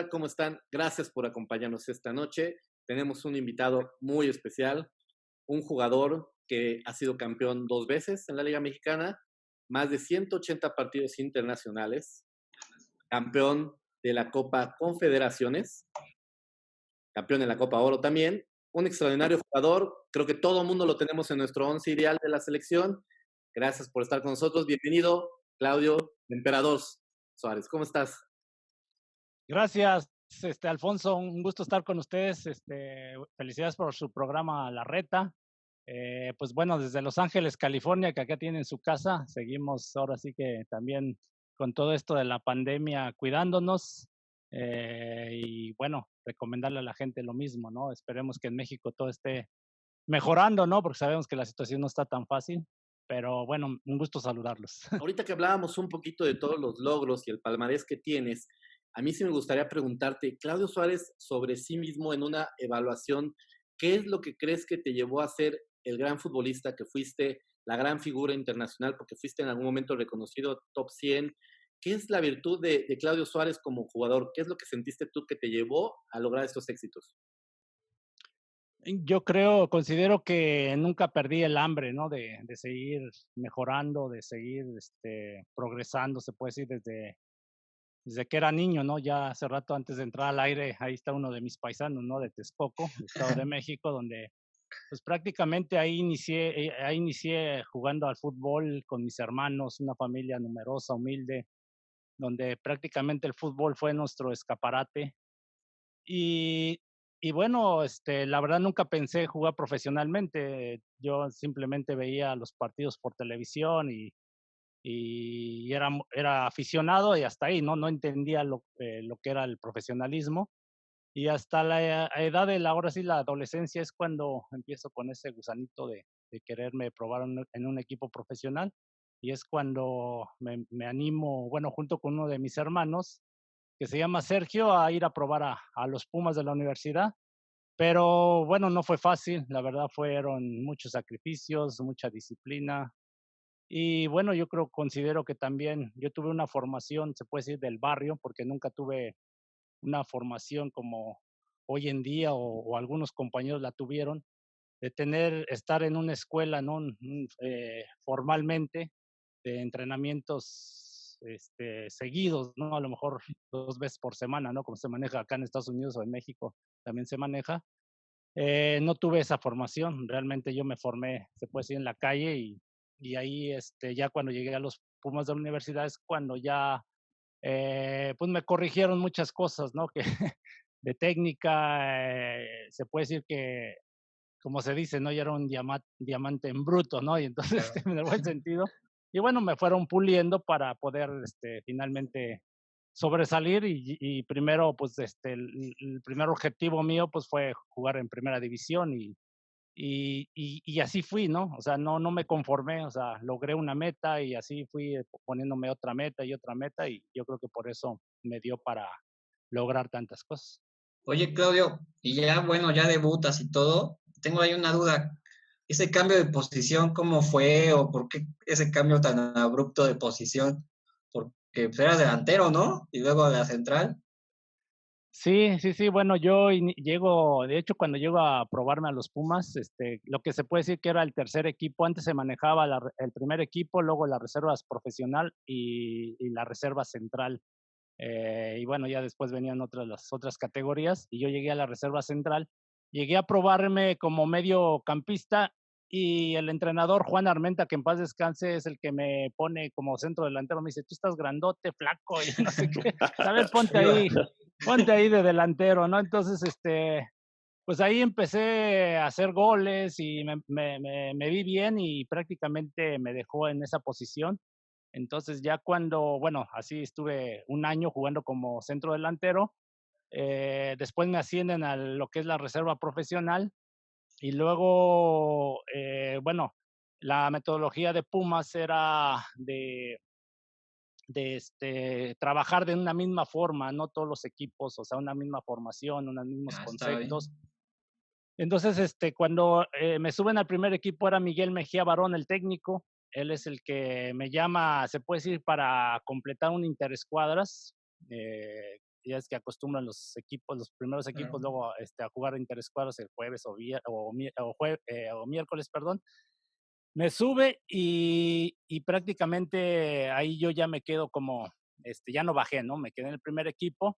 tal? ¿Cómo están? Gracias por acompañarnos esta noche. Tenemos un invitado muy especial, un jugador que ha sido campeón 2 veces en la Liga Mexicana, más de 180 partidos internacionales, campeón de la Copa Confederaciones, campeón en la Copa Oro también, un extraordinario jugador. Creo que todo el mundo lo tenemos en nuestro once ideal de la selección. Gracias por estar con nosotros. Bienvenido, Claudio Emperador Suárez. ¿Cómo estás? Gracias, Alfonso, un gusto estar con ustedes. Felicidades por su programa La Reta. Pues bueno, desde Los Ángeles, California, que acá tienen su casa, seguimos ahora sí que también con todo esto de la pandemia cuidándonos. Y bueno, recomendarle a la gente lo mismo, ¿no? Esperemos que en México todo esté mejorando, ¿no? Porque sabemos que la situación no está tan fácil. Pero bueno, un gusto saludarlos. Ahorita que hablábamos un poquito de todos los logros y el palmarés que tienes, a mí sí me gustaría preguntarte, Claudio Suárez, sobre sí mismo en una evaluación, ¿qué es lo que crees que te llevó a ser el gran futbolista que fuiste, la gran figura internacional, porque fuiste en algún momento reconocido top 100? ¿Qué es la virtud de Claudio Suárez como jugador? ¿Qué es lo que sentiste tú que te llevó a lograr estos éxitos? Yo considero que nunca perdí el hambre, ¿no? De seguir mejorando, de seguir progresando, se puede decir, desde que era niño, ¿no? Ya hace rato antes de entrar al aire, ahí está uno de mis paisanos, ¿no? De Texcoco, del Estado de México, donde pues prácticamente ahí inicié jugando al fútbol con mis hermanos, una familia numerosa, humilde, donde prácticamente el fútbol fue nuestro escaparate. Y, y bueno, la verdad nunca pensé jugar profesionalmente. Yo simplemente veía los partidos por televisión y era aficionado y hasta ahí, ¿no? No entendía lo que era el profesionalismo. Y hasta la edad ahora sí, la adolescencia es cuando empiezo con ese gusanito de quererme probar en un equipo profesional. Y es cuando me animo, bueno, junto con uno de mis hermanos, que se llama Sergio, a ir a probar a los Pumas de la universidad. Pero bueno, no fue fácil, la verdad fueron muchos sacrificios, mucha disciplina. Y bueno, considero que también yo tuve una formación, se puede decir, del barrio, porque nunca tuve una formación como hoy en día o algunos compañeros la tuvieron, de estar en una escuela, ¿no? Formalmente, de entrenamientos seguidos, ¿no? A lo mejor 2 veces por semana, ¿no? Como se maneja acá en Estados Unidos o en México, también se maneja. No tuve esa formación, realmente yo me formé, se puede decir, en la calle y ahí, ya cuando llegué a los Pumas de la universidad es cuando ya, pues me corrigieron muchas cosas, ¿no? Que de técnica, se puede decir que, como se dice, ¿no? Yo era un diamante en bruto, ¿no? Y entonces, Claro. en el buen sentido. Y bueno, me fueron puliendo para poder, finalmente sobresalir y primero, pues, el primer objetivo mío, pues, fue jugar en primera división y así fui, ¿no? O sea, no me conformé, o sea, logré una meta y así fui poniéndome otra meta y yo creo que por eso me dio para lograr tantas cosas. Oye, Claudio, y ya, bueno, ya debutas y todo. Tengo ahí una duda. ¿Ese cambio de posición cómo fue o por qué ese cambio tan abrupto de posición? Porque pues, eras delantero, ¿no? Y luego a la central. Sí, sí, sí, bueno, yo llego, de hecho, cuando llego a probarme a los Pumas, lo que se puede decir que era el tercer equipo, antes se manejaba el primer equipo, luego las reservas profesional y la reserva central. Y bueno, ya después venían las otras categorías y yo llegué a la reserva central. Llegué a probarme como mediocampista y el entrenador Juan Armenta, que en paz descanse, es el que me pone como centro delantero. Me dice, tú estás grandote, flaco y no sé qué. A ver, Iba. ponte ahí de delantero, ¿no? Entonces, pues ahí empecé a hacer goles y me vi bien y prácticamente me dejó en esa posición. Entonces ya cuando, bueno, así estuve un año jugando como centro delantero, después me ascienden a lo que es la reserva profesional y luego, bueno, la metodología de Pumas era de trabajar de una misma forma, no todos los equipos, o sea, una misma formación, unos mismos Ah, está conceptos. bien. Entonces, cuando me suben al primer equipo era Miguel Mejía Barón, el técnico. Él es el que me llama, se puede decir, para completar un interescuadras. ya es que acostumbran los equipos, los primeros equipos luego a jugar interescuadros el jueves o miércoles, perdón. Me sube y prácticamente ahí yo ya me quedo como, ya no bajé, ¿no? Me quedé en el primer equipo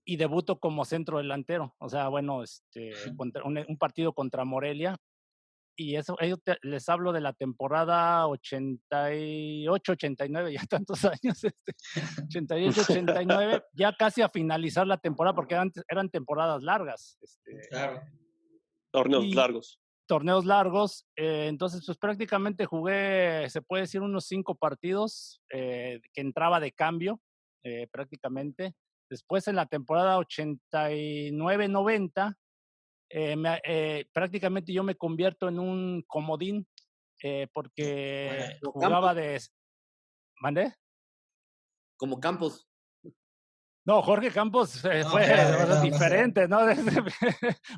y debuto como centro delantero. O sea, bueno, contra un partido contra Morelia. Y eso, les hablo de la temporada 88, 89, ya tantos años, 88, 89, ya casi a finalizar la temporada, porque eran temporadas largas. Claro. Torneos largos. Torneos largos, entonces pues prácticamente jugué, se puede decir, unos 5 partidos que entraba de cambio, prácticamente. Después en la temporada 89-90, prácticamente yo me convierto en un comodín porque jugaba de... ¿Mandé? Como Campos. No, Jorge Campos fue diferente, ¿no?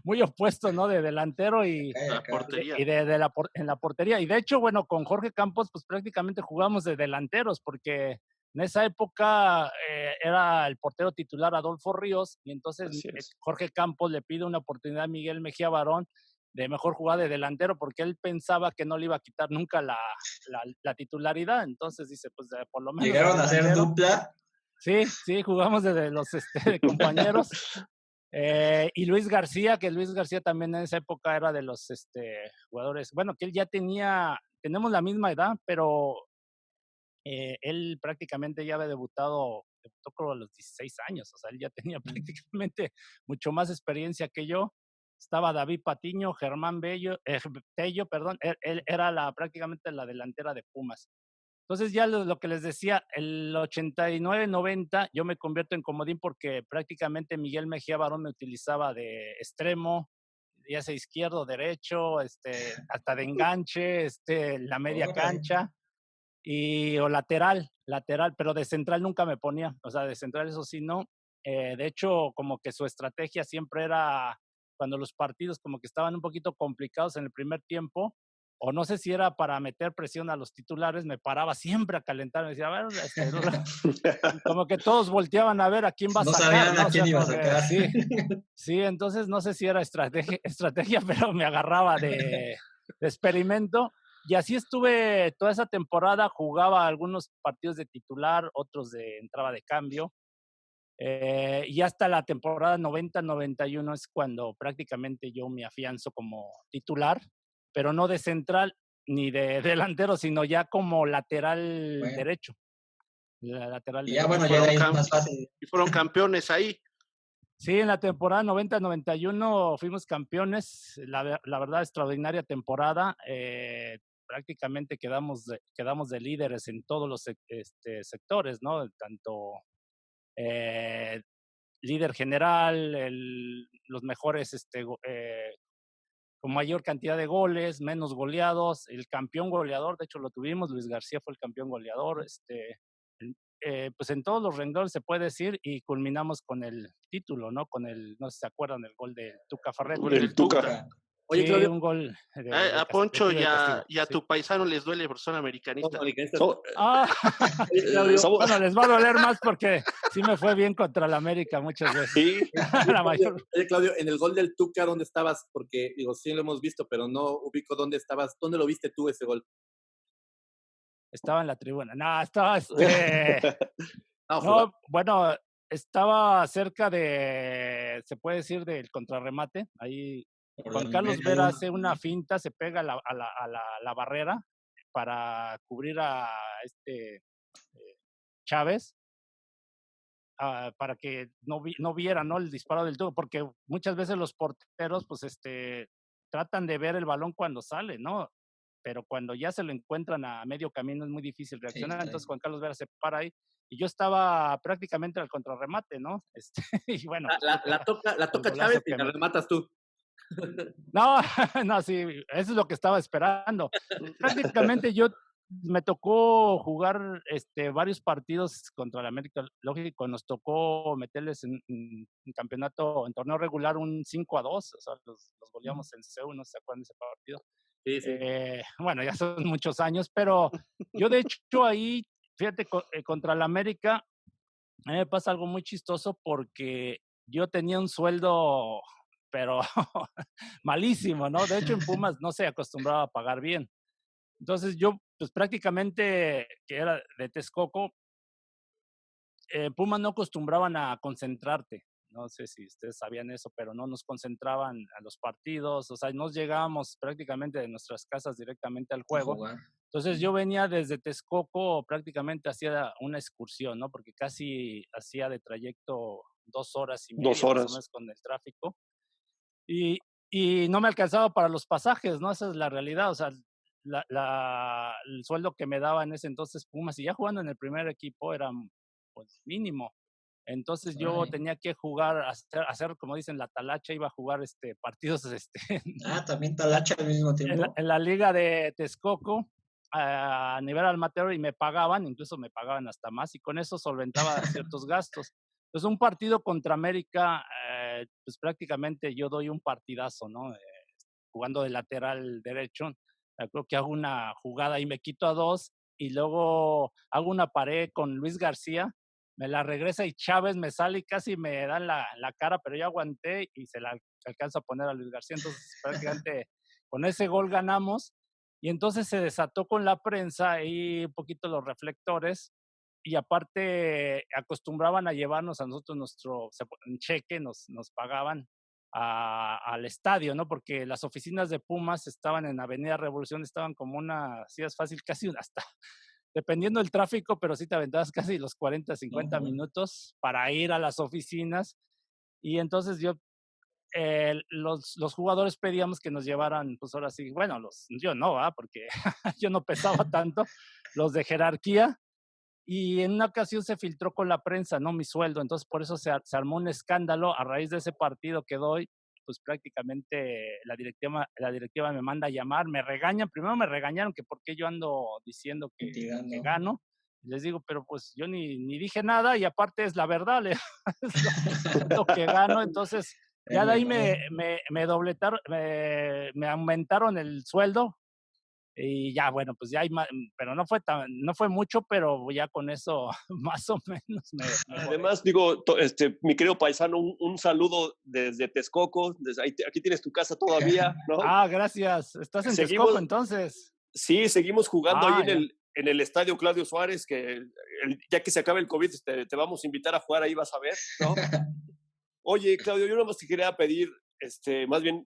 Muy opuesto, ¿no? De delantero y la portería. Y en la portería. Y de hecho, bueno, con Jorge Campos, pues prácticamente jugamos de delanteros, porque en esa época era el portero titular Adolfo Ríos, y entonces Jorge Campos le pide una oportunidad a Miguel Mejía Barón de mejor jugar de delantero, porque él pensaba que no le iba a quitar nunca la titularidad. Entonces dice, pues por lo menos... ¿Llegaron a hacer dupla? Sí, jugamos de los compañeros. Y Luis García, que Luis García también en esa época era de los jugadores, bueno, que él ya tenemos la misma edad, pero él prácticamente ya había debutó creo a los 16 años, o sea, él ya tenía prácticamente mucho más experiencia que yo. Estaba David Patiño, Germán Tello, perdón, él era prácticamente la delantera de Pumas. Entonces ya lo que les decía, el 89-90 yo me convierto en comodín porque prácticamente Miguel Mejía Barón me utilizaba de extremo, ya sea izquierdo, derecho, hasta de enganche, la media cancha o lateral, pero de central nunca me ponía, o sea, de central eso sí no. De hecho, como que su estrategia siempre era, cuando los partidos como que estaban un poquito complicados en el primer tiempo, o no sé si era para meter presión a los titulares, me paraba siempre a calentar, me decía, a ver, como que todos volteaban a ver a quién va a sacar. No sabían a quién iba a sacar. Sí, entonces no sé si era estrategia, pero me agarraba de experimento. Y así estuve toda esa temporada, jugaba algunos partidos de titular, otros entraba de cambio. Y hasta la temporada 90-91 es cuando prácticamente yo me afianzo como titular, pero no de central ni de delantero, sino ya como lateral derecho. Lateral y ya, derecho. Bueno, ya ahí es más fácil. Y fueron campeones ahí. Sí, en la temporada 90-91 fuimos campeones. La verdad, extraordinaria temporada. Prácticamente quedamos de líderes en todos los sectores, ¿no? Tanto líder general, los mejores, con mayor cantidad de goles, menos goleados, el campeón goleador, de hecho lo tuvimos, Luis García fue el campeón goleador, pues en todos los renglones se puede decir, y culminamos con el título, ¿no? No sé si se acuerdan, el gol de Tuca Ferretti. El Tuca. Oye, Sí, Claudio, un gol a Poncho y a sí. tu paisano les duele porque son americanistas. Oye, Claudio, bueno, les va a doler más porque sí me fue bien contra el América muchas veces. Sí. Oye, Claudio, en el gol del Tuca, ¿dónde estabas? Porque, digo, sí lo hemos visto, pero no ubico dónde estabas. ¿Dónde lo viste tú ese gol? Estaba en la tribuna. No, estaba No, bueno, estaba cerca se puede decir, del contrarremate. Ahí Juan Carlos Vera hace una finta, se pega a la barrera para cubrir a Chávez, para que no viera, ¿no?, el disparo del tubo, porque muchas veces los porteros pues tratan de ver el balón cuando sale, ¿no? Pero cuando ya se lo encuentran a medio camino es muy difícil reaccionar. Entonces Juan Carlos Vera se para ahí y yo estaba prácticamente al contrarremate, ¿no? Y bueno, la toca Chávez y la rematas tú. No, no, sí, eso es lo que estaba esperando. Prácticamente me tocó jugar varios partidos contra el América. Lógico, nos tocó meterles en campeonato, en torneo regular, un 5-2, o sea, los goleamos en CEU, no sé cuándo ese partido. Sí. Bueno, ya son muchos años, pero yo de hecho ahí, fíjate, contra el América, A mí me pasa algo muy chistoso porque yo tenía un sueldo, pero malísimo, ¿no? De hecho, en Pumas no se acostumbraba a pagar bien. Entonces yo, pues prácticamente, que era de Texcoco, Pumas no acostumbraban a concentrarte. No sé si ustedes sabían eso, pero no nos concentraban a los partidos. O sea, nos llegábamos prácticamente de nuestras casas directamente al juego. Entonces yo venía desde Texcoco, prácticamente hacía una excursión, ¿no? Porque casi hacía de trayecto 2 horas y media, 2 horas. más o menos, con el tráfico. Y no me alcanzaba para los pasajes, ¿no? Esa es la realidad. O sea, el sueldo que me daba en ese entonces Pumas, y ya jugando en el primer equipo, era pues mínimo. Entonces yo tenía que jugar, hacer, como dicen, la talacha. Iba a jugar partidos también talacha al mismo tiempo. En la liga de Texcoco, a nivel amateur, y me pagaban, incluso me pagaban hasta más, y con eso solventaba ciertos gastos. Entonces un partido contra América, pues prácticamente yo doy un partidazo, ¿no? Jugando de lateral derecho, creo que hago una jugada y me quito a 2, y luego hago una pared con Luis García, me la regresa y Chávez me sale y casi me dan la cara, pero yo aguanté y se la alcanzo a poner a Luis García. Entonces prácticamente con ese gol ganamos, y entonces se desató con la prensa y un poquito los reflectores, y aparte acostumbraban a llevarnos a nosotros nuestro cheque, nos pagaban al estadio, ¿no? Porque las oficinas de Pumas estaban en Avenida Revolución, estaban como si es fácil, casi hasta, dependiendo del tráfico, pero sí te aventabas casi los 40, 50 minutos para ir a las oficinas. Y entonces los jugadores pedíamos que nos llevaran, pues ahora sí, bueno, yo no, porque yo no pesaba tanto, los de jerarquía. Y en una ocasión se filtró con la prensa, ¿no? Mi sueldo. Entonces por eso se armó un escándalo. A raíz de ese partido que doy, pues prácticamente la directiva me manda a llamar, me regañan. Primero me regañaron que por qué yo ando diciendo que gano. Les digo, pero pues yo ni dije nada, y aparte es la verdad, es lo que gano. Entonces ya de ahí me dobletaron, me aumentaron el sueldo. Y ya, bueno, pues ya hay más, pero no fue mucho, pero ya con eso más o menos Además, digo, mi querido paisano, un saludo desde Texcoco. Aquí tienes tu casa todavía, ¿no? Gracias. ¿Estás en Texcoco entonces? Sí, seguimos jugando ahí en el estadio Claudio Suárez, que ya que se acabe el COVID, te vamos a invitar a jugar, ahí vas a ver, ¿no? Oye, Claudio, yo nada más te quería pedir, más bien,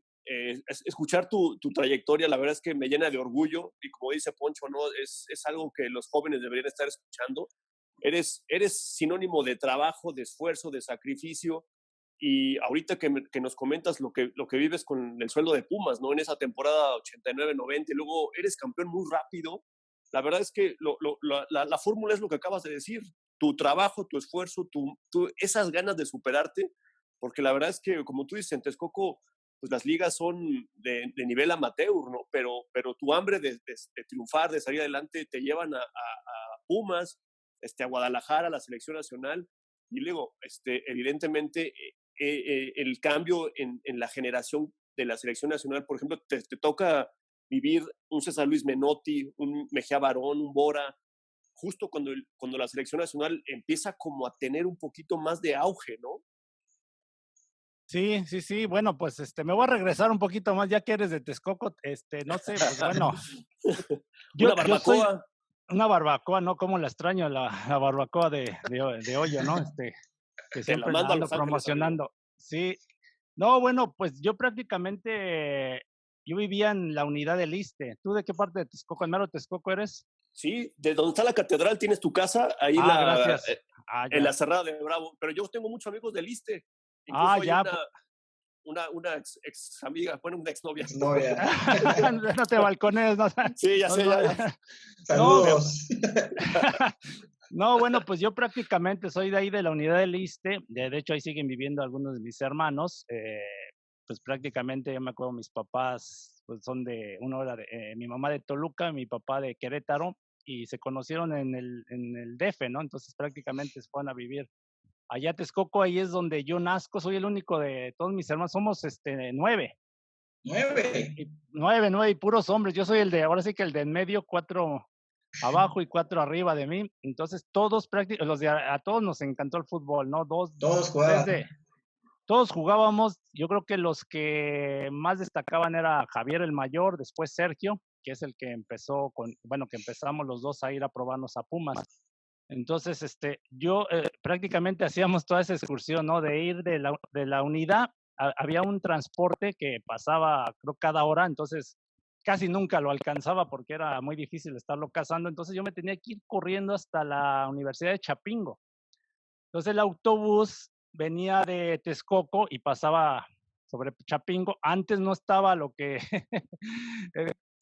escuchar tu trayectoria. La verdad es que me llena de orgullo, y como dice Poncho, ¿no? Es algo que los jóvenes deberían estar escuchando. Eres sinónimo de trabajo, de esfuerzo, de sacrificio, y ahorita que nos comentas lo que vives con el sueldo de Pumas, ¿no? En esa temporada 89-90, y luego eres campeón muy rápido. La verdad es que la fórmula es lo que acabas de decir: tu trabajo, tu esfuerzo, esas ganas de superarte, porque la verdad es que, como tú dices, en Texcoco, pues las ligas son de nivel amateur, ¿no? Pero tu hambre de triunfar, de salir adelante, te llevan a Pumas, a Guadalajara, a la selección nacional, y luego, evidentemente, el cambio en la generación de la selección nacional. Por ejemplo, te toca vivir un César Luis Menotti, un Mejía Barón, un Bora, justo cuando la selección nacional empieza como a tener un poquito más de auge, ¿no? Sí. Bueno, pues me voy a regresar un poquito más, ya que eres de Texcoco, no sé, pues bueno. Una barbacoa. Una barbacoa, ¿no? Cómo la extraño, la barbacoa de hoyo, ¿no? Que siempre la ando promocionando. Sí. No, bueno, pues yo prácticamente, yo vivía en la unidad del Iste. ¿Tú de qué parte de Texcoco, en mero Texcoco, eres? Sí, de donde está la catedral tienes tu casa, ahí gracias. En la Cerrada de Bravo. Pero yo tengo muchos amigos del Iste. Incluso hay una ex amiga, bueno, una exnovia. No te balcones, ¿no? Sí, ya sé. Saludos. No, bueno, pues yo prácticamente soy de ahí, de la unidad del Iste. De hecho, ahí siguen viviendo algunos de mis hermanos. Pues prácticamente, yo me acuerdo, mis papás pues son de una hora, mi mamá de Toluca, mi papá de Querétaro, y se conocieron en el DF, ¿no? Entonces prácticamente se fueron a vivir allá a Texcoco. Ahí es donde yo nazco. Soy el único de todos mis hermanos. Somos 9. 9. 9 y puros hombres. Yo soy ahora sí que el de en medio, 4 abajo y 4 arriba de mí. Entonces todos prácticamente, a todos nos encantó el fútbol, ¿no? Todos jugaban. Todos jugábamos. Yo creo que los que más destacaban era Javier el mayor, después Sergio, que es el que empezó que empezamos los dos a ir a probarnos a Pumas. Entonces, yo prácticamente hacíamos toda esa excursión, ¿no? De ir de la unidad, había un transporte que pasaba, creo, cada hora, entonces casi nunca lo alcanzaba porque era muy difícil estarlo cazando, entonces yo me tenía que ir corriendo hasta la Universidad de Chapingo. Entonces el autobús venía de Texcoco y pasaba sobre Chapingo. Antes no estaba lo que...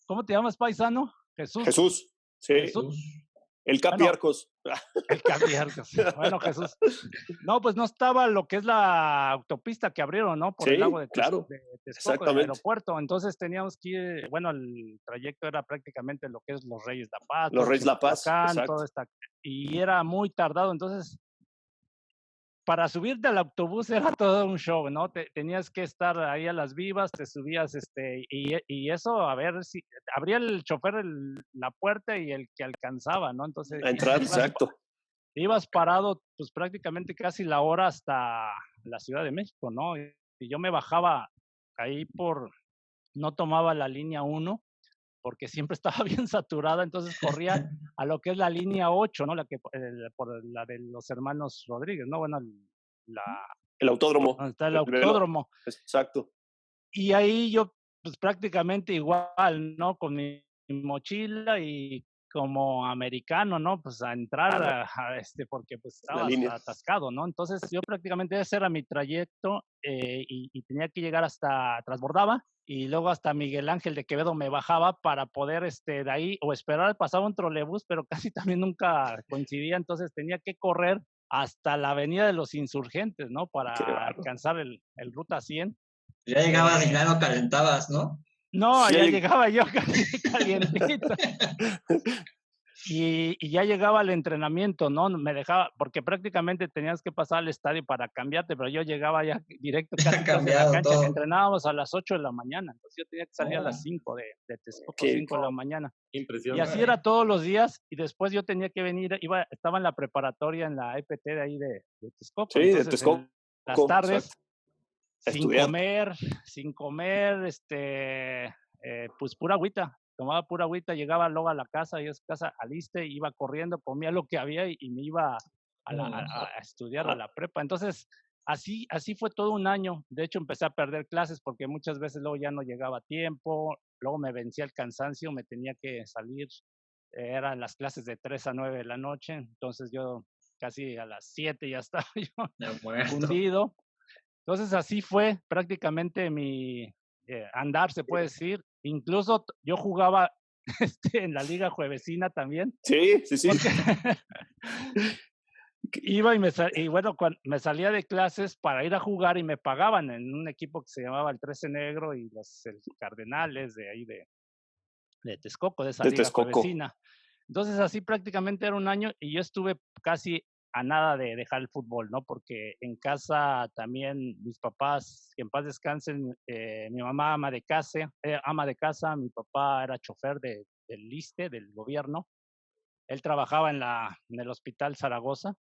¿Cómo te llamas, paisano? Jesús, sí. Jesús. El Capi Arcos. El Capi Arcos. Bueno, Jesús. No, pues no estaba lo que es la autopista que abrieron, ¿no? Por el lago de Texcoco, del aeropuerto. Entonces teníamos que ir, el trayecto era prácticamente lo que es Los Reyes La Paz. Los Reyes La Paz, exacto. Y era muy tardado, entonces para subirte al autobús era todo un show, ¿no? Tenías que estar ahí a las vivas, te subías, y eso, a ver si abría el chofer la puerta y el que alcanzaba, ¿no? Entonces a entrar, exacto. Ibas parado, pues prácticamente casi la hora hasta la Ciudad de México, ¿no? Y yo me bajaba ahí no tomaba la línea 1, porque siempre estaba bien saturada, entonces corría a lo que es la línea 8, ¿no? Por la de los hermanos Rodríguez, ¿no? Bueno, el autódromo. Donde está el autódromo. Exacto. Y ahí yo, pues prácticamente igual, ¿no? Con mi mochila y como americano, ¿no? Pues a entrar porque pues estaba atascado, ¿no? Entonces yo prácticamente ese era mi trayecto y tenía que llegar hasta Transbordaba y luego hasta Miguel Ángel de Quevedo me bajaba para poder de ahí o esperar, pasaba un trolebús, pero casi también nunca coincidía, entonces tenía que correr hasta la Avenida de los Insurgentes, ¿no? Para alcanzar el Ruta 100. Ya llegabas y ya no calentabas, ¿no? No, ya llegaba yo calientito. Y ya llegaba al entrenamiento, ¿no? Me dejaba, porque prácticamente tenías que pasar al estadio para cambiarte, pero yo llegaba ya directo casi de la cancha. Todo. Entrenábamos a las 8 de la mañana, entonces yo tenía que salir a las 5 de Texcoco, 5 de la mañana. Impresionante. Y así era todos los días, y después yo tenía que venir, estaba en la preparatoria en la EPT de ahí de Texcoco. Sí, entonces, de Texcoco. Las tardes, exacto. sin comer, pues pura agüita. Tomaba pura agüita, llegaba luego a la casa, y a casa aliste, iba corriendo, comía lo que había y me iba a estudiar a la prepa. Entonces, así fue todo un año. De hecho, empecé a perder clases porque muchas veces luego ya no llegaba a tiempo, luego me vencía el cansancio, me tenía que salir. Eran las clases de 3 a 9 de la noche, entonces yo casi a las 7 ya estaba yo hundido. Entonces, así fue prácticamente mi andar, se puede decir. Incluso yo jugaba en la liga juevesina también. Sí. Iba cuando me salía de clases para ir a jugar y me pagaban en un equipo que se llamaba el 13 Negro y los Cardenales de ahí de Texcoco, de esa liga juevesina. Entonces así prácticamente era un año y yo estuve casi a nada de dejar el fútbol, ¿no? Porque en casa también mis papás, que en paz descansen, mi mamá ama de casa, mi papá era chofer del ISSSTE, del gobierno. Él trabajaba en el Hospital Zaragoza,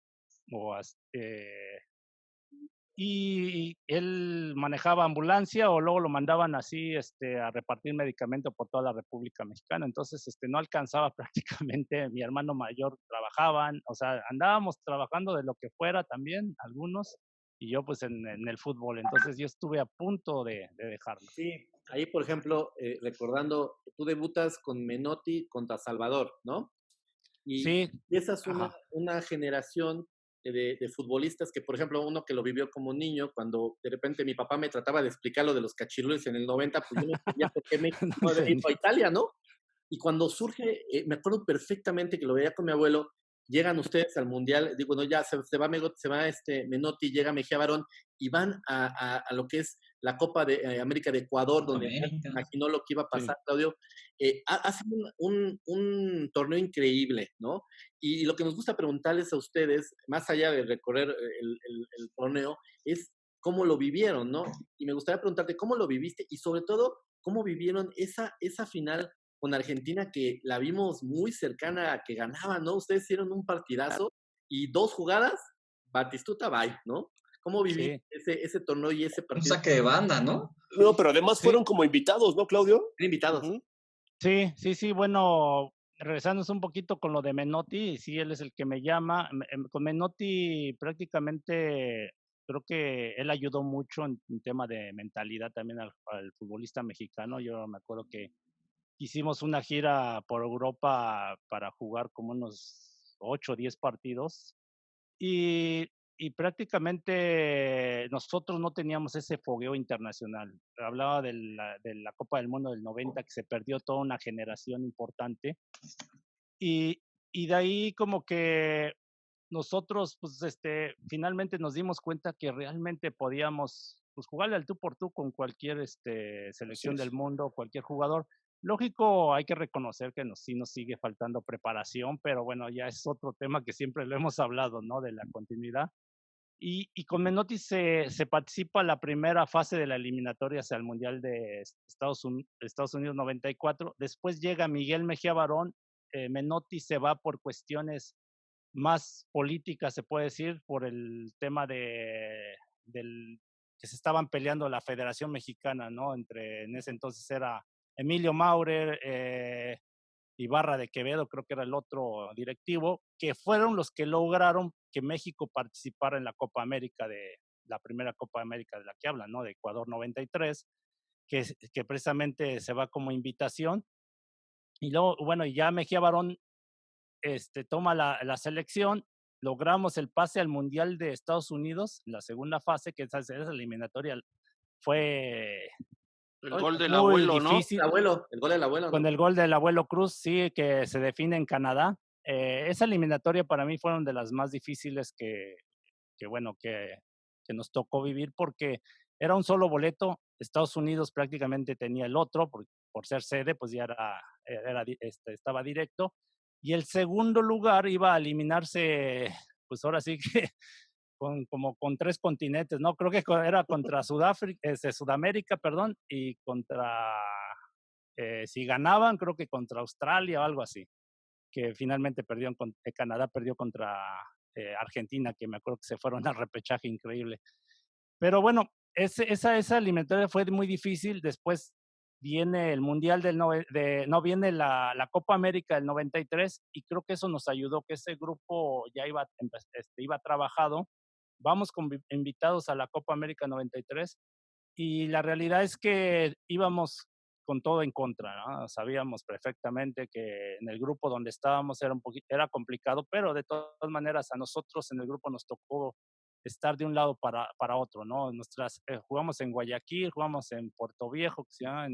y él manejaba ambulancia o luego lo mandaban así a repartir medicamento por toda la República Mexicana. Entonces no alcanzaba prácticamente, mi hermano mayor trabajaban, o sea, andábamos trabajando de lo que fuera también, algunos, y yo pues en el fútbol. Entonces yo estuve a punto de dejarlo. Sí, ahí por ejemplo, recordando, tú debutas con Menotti contra Salvador, ¿no? Y sí. Esa es una generación de futbolistas que, por ejemplo, uno que lo vivió como niño, cuando de repente mi papá me trataba de explicar lo de los cachirules en el 90, pues yo no entendía por qué México no había ido a Italia, ¿no? Y cuando surge, me acuerdo perfectamente que lo veía con mi abuelo, llegan ustedes al Mundial, digo, bueno, ya se va Menotti, llega Mejía Barón, y van a lo que es la Copa de América de Ecuador, donde imaginó lo que iba a pasar, sí. Claudio. Hacen un torneo increíble, ¿no? Y lo que nos gusta preguntarles a ustedes, más allá de recorrer el torneo, es cómo lo vivieron, ¿no? Y me gustaría preguntarte cómo lo viviste y sobre todo, cómo vivieron esa final con Argentina que la vimos muy cercana a que ganaba, ¿no? Ustedes hicieron un partidazo y 2 jugadas, Batistuta, bye, ¿no? ¿Cómo viví ese torneo y ese Un partido? saque de banda, ¿no? No, pero además fueron como invitados, ¿no, Claudio? Invitados. Ujú. Sí, bueno, regresándonos un poquito con lo de Menotti, sí, él es el que me llama. Con Menotti prácticamente creo que él ayudó mucho en tema de mentalidad también al futbolista mexicano. Yo me acuerdo que hicimos una gira por Europa para jugar como unos 8 o 10 partidos y, y prácticamente nosotros no teníamos ese fogueo internacional. Hablaba de la Copa del Mundo del 90, que se perdió toda una generación importante. Y, y de ahí como que nosotros, pues, finalmente nos dimos cuenta que realmente podíamos, pues, jugarle al tú por tú con cualquier selección del mundo, cualquier jugador. Lógico, hay que reconocer que sí nos sigue faltando preparación, pero bueno, ya es otro tema que siempre lo hemos hablado, ¿no? De la continuidad. Y con Menotti se participa la primera fase de la eliminatoria hacia el Mundial de Estados Unidos 94. Después llega Miguel Mejía Barón. Menotti se va por cuestiones más políticas, se puede decir, por el tema del que se estaban peleando la Federación Mexicana, ¿no? En ese entonces era Emilio Maurer, Ibarra de Quevedo, creo que era el otro directivo, que fueron los que lograron que México participara en la Copa América, de la primera Copa América de la que hablan, ¿no? De Ecuador 93, que precisamente se va como invitación. Y luego, bueno, ya Mejía Barón toma la selección, logramos el pase al Mundial de Estados Unidos, la segunda fase, que esa eliminatoria fue El gol del muy abuelo, ¿no? difícil. El gol del abuelo, ¿no? Con el gol del abuelo Cruz, sí, que se define en Canadá. Esa eliminatoria para mí fueron de las más difíciles bueno, que nos tocó vivir, porque era un solo boleto. Estados Unidos prácticamente tenía el otro, por ser sede, pues ya estaba directo. Y el segundo lugar iba a eliminarse, pues ahora sí que como con 3 continentes, ¿no? Creo que era contra Sudamérica, perdón, y si ganaban, creo que contra Australia o algo así, que finalmente Canadá perdió contra Argentina, que me acuerdo que se fueron al repechaje increíble. Pero bueno, esa eliminatoria fue muy difícil. Después viene el Mundial viene la Copa América del 93, y creo que eso nos ayudó, que ese grupo ya iba trabajado. Vamos invitados a la Copa América 93, y la realidad es que íbamos con todo en contra, ¿no? Sabíamos perfectamente que en el grupo donde estábamos era complicado, pero de todas maneras a nosotros en el grupo nos tocó estar de un lado para otro, ¿no? Jugamos en Guayaquil, jugamos en Puerto Viejo, que se llama,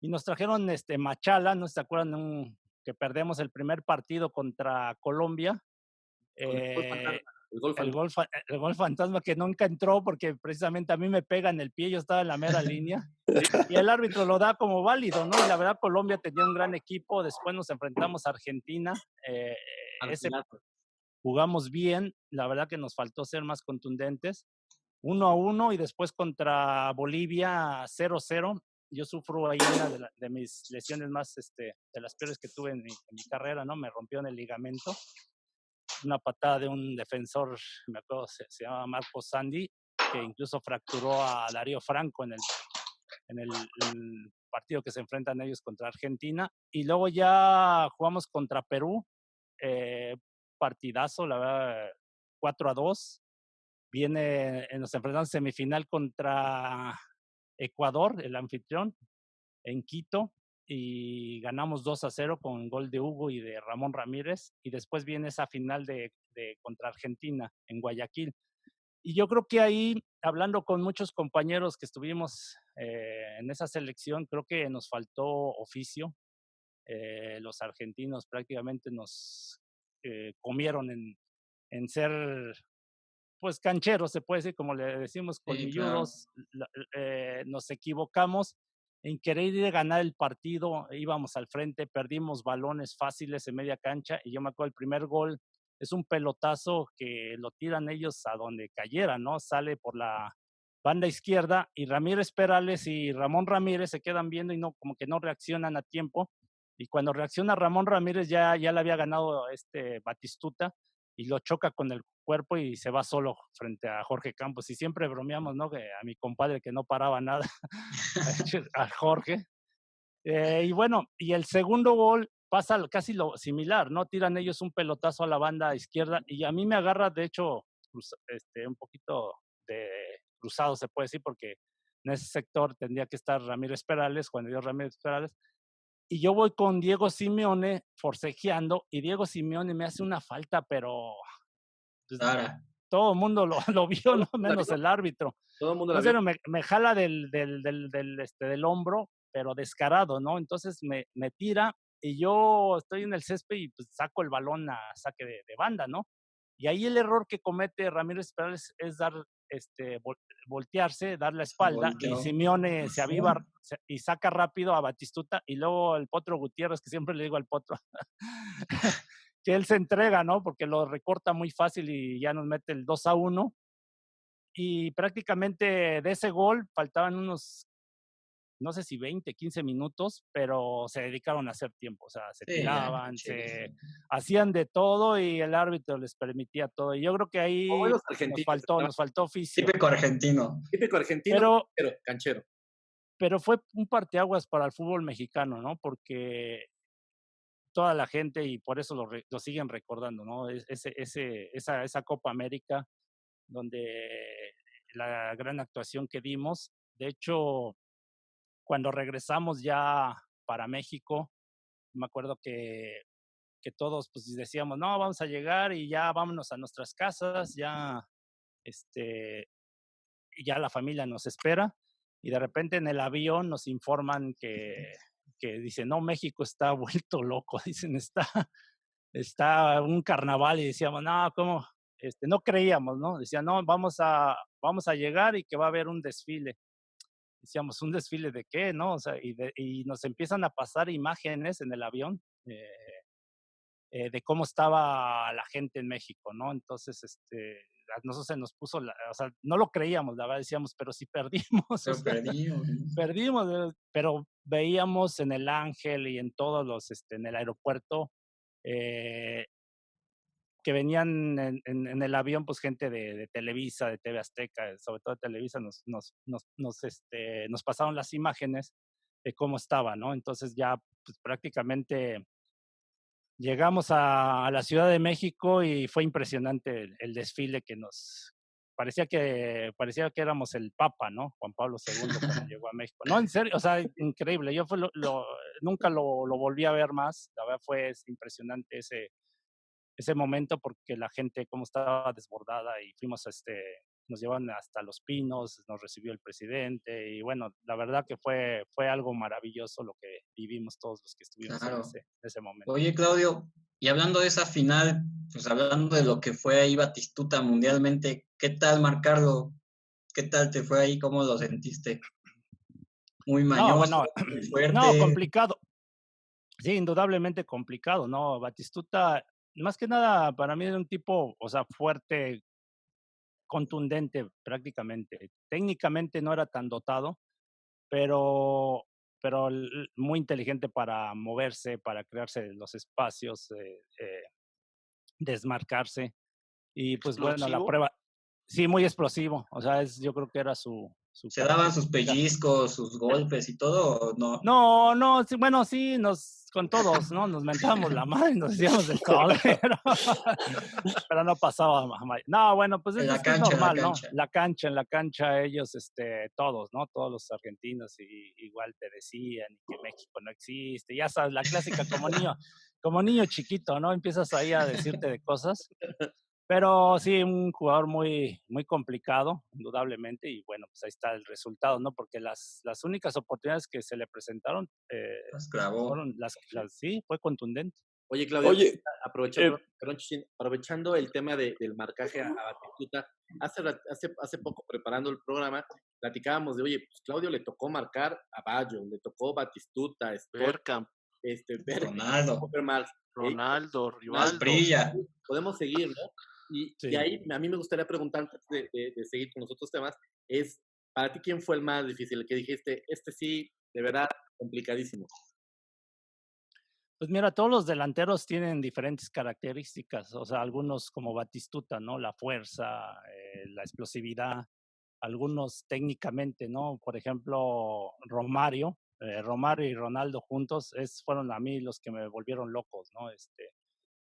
y nos trajeron Machala, ¿no se acuerdan? Que perdemos el primer partido contra Colombia. El gol fantasma que nunca entró, porque precisamente a mí me pega en el pie, yo estaba en la mera línea, y el árbitro lo da como válido, ¿no? Y la verdad, Colombia tenía un gran equipo. Después nos enfrentamos a Argentina. Jugamos bien, la verdad que nos faltó ser más contundentes. 1-1, y después contra Bolivia 0-0. Yo sufro ahí una de mis lesiones más, de las peores que tuve en mi carrera, ¿no? Me rompió en el ligamento. Una patada de un defensor, me acuerdo, se llama Marco Sandi, que incluso fracturó a Darío Franco en el partido que se enfrentan ellos contra Argentina. Y luego ya jugamos contra Perú, partidazo, la verdad, 4-2. Nos enfrentamos en semifinal contra Ecuador, el anfitrión, en Quito, y ganamos 2-0 con gol de Hugo y de Ramón Ramírez. Y después viene esa final contra Argentina en Guayaquil. Y yo creo que ahí, hablando con muchos compañeros que estuvimos en esa selección, creo que nos faltó oficio. Los argentinos prácticamente nos comieron en ser, pues, cancheros, se puede decir, como le decimos, colmilludos. Nos equivocamos en querer ir a ganar el partido. Íbamos al frente, perdimos balones fáciles en media cancha, y yo me acuerdo el primer gol es un pelotazo que lo tiran ellos a donde cayera, ¿no? Sale por la banda izquierda, y Ramírez Perales y Ramón Ramírez se quedan viendo y no, como que no reaccionan a tiempo. Y cuando reacciona Ramón Ramírez ya le había ganado Batistuta y lo choca con el cuerpo y se va solo frente a Jorge Campos. Y siempre bromeamos, ¿no? Que a mi compadre que no paraba nada, a Jorge. Y bueno, y el segundo gol pasa casi lo similar, ¿no? Tiran ellos un pelotazo a la banda izquierda y a mí me agarra, de hecho, un poquito de cruzado, se puede decir, porque en ese sector tendría que estar Ramírez Perales, Juan de Dios Ramírez Perales, y yo voy con Diego Simeone forcejeando y Diego Simeone me hace una falta, pero pues, todo el mundo lo vio, no menos el árbitro. Todo el mundo la vio. Me jala del hombro, pero descarado, ¿no? Entonces me tira y yo estoy en el césped y pues saco el balón a saque de banda, ¿no? Y ahí el error que comete Ramírez Perales es dar, voltearse, dar la espalda, y Simeone se aviva y saca rápido a Batistuta, y luego el Potro Gutiérrez, que siempre le digo al Potro, que él se entrega, ¿no? Porque lo recorta muy fácil y ya nos mete el 2-1. Y prácticamente de ese gol faltaban unos, no sé si 20, 15 minutos, pero se dedicaron a hacer tiempo, o sea, se tiraban, se hacían de todo y el árbitro les permitía todo. Y yo creo que ahí nos faltó oficio. Típico argentino. Pero canchero. Pero fue un parteaguas para el fútbol mexicano, ¿no? Porque toda la gente, y por eso lo siguen recordando, ¿no? Esa Copa América, donde la gran actuación que dimos. De hecho, cuando regresamos ya para México, me acuerdo que todos pues decíamos, no, vamos a llegar y ya vámonos a nuestras casas, ya la familia nos espera, y de repente en el avión nos informan que dicen, no, México está vuelto loco, dicen, está un carnaval, y decíamos, no, ¿cómo? No creíamos, ¿no? Decían, no, vamos a llegar y que va a haber un desfile. Decíamos, ¿un desfile de qué, no? O sea, y nos empiezan a pasar imágenes en el avión de cómo estaba la gente en México, ¿no? Entonces, a nosotros se nos puso, o sea, no lo creíamos, la verdad, decíamos, pero sí perdimos. Perdimos, pero veíamos en el Ángel y en todos los, en el aeropuerto, que venían en el avión, pues gente de Televisa, de TV Azteca, sobre todo de Televisa, nos pasaron las imágenes de cómo estaba, ¿no? Entonces ya pues, prácticamente llegamos a la Ciudad de México y fue impresionante el desfile que nos parecía que éramos el Papa, ¿no? Juan Pablo II cuando llegó a México. No, en serio, o sea, increíble. Yo nunca lo volví a ver más. La verdad fue impresionante ese momento, porque la gente como estaba desbordada, y fuimos nos llevaron hasta Los Pinos, nos recibió el presidente, y bueno, la verdad que fue algo maravilloso lo que vivimos todos los que estuvimos en ese momento. Oye, Claudio, y hablando de esa final, pues hablando de lo que fue ahí Batistuta mundialmente, ¿qué tal marcarlo? ¿Qué tal te fue ahí? ¿Cómo lo sentiste? Muy mañoso, muy fuerte. No, complicado. Sí, indudablemente complicado, ¿no? Batistuta, más que nada, para mí era un tipo, o sea, fuerte, contundente prácticamente. Técnicamente no era tan dotado, pero muy inteligente para moverse, para crearse los espacios, desmarcarse. Y pues bueno, la prueba, sí, muy explosivo. O sea, yo creo que era su ¿Se daban sus pellizcos, sus golpes y todo, o no? No, sí, bueno, sí, con todos, ¿no? Nos mentábamos la madre y nos decíamos de todo, pero no pasaba más. No, bueno, pues es normal, ¿no? En la cancha, ellos, todos, ¿no? Todos los argentinos igual te decían que México no existe. Ya sabes, la clásica como niño chiquito, ¿no? Empiezas ahí a decirte de cosas. Pero sí, un jugador muy, muy complicado, indudablemente, y bueno, pues ahí está el resultado, ¿no? Porque las únicas oportunidades que se le presentaron las clavó. Fueron sí, fue contundente. Oye, Claudio, aprovechando el tema del marcaje a Batistuta, hace poco preparando el programa, platicábamos de, oye, pues Claudio le tocó marcar a Baggio, le tocó Batistuta, Bergkamp, Ronaldo, Rivaldo. Podemos seguir, ¿no? Y ahí a mí me gustaría preguntar, antes de seguir con los otros temas, es Para ti, ¿quién fue el más difícil? El que dijiste, este sí, de verdad, complicadísimo. Pues mira, todos los delanteros tienen diferentes características, o sea, algunos como Batistuta, ¿no? La fuerza, la explosividad, algunos técnicamente, ¿no? Por ejemplo, Romario y Ronaldo juntos fueron a mí los que me volvieron locos, ¿no?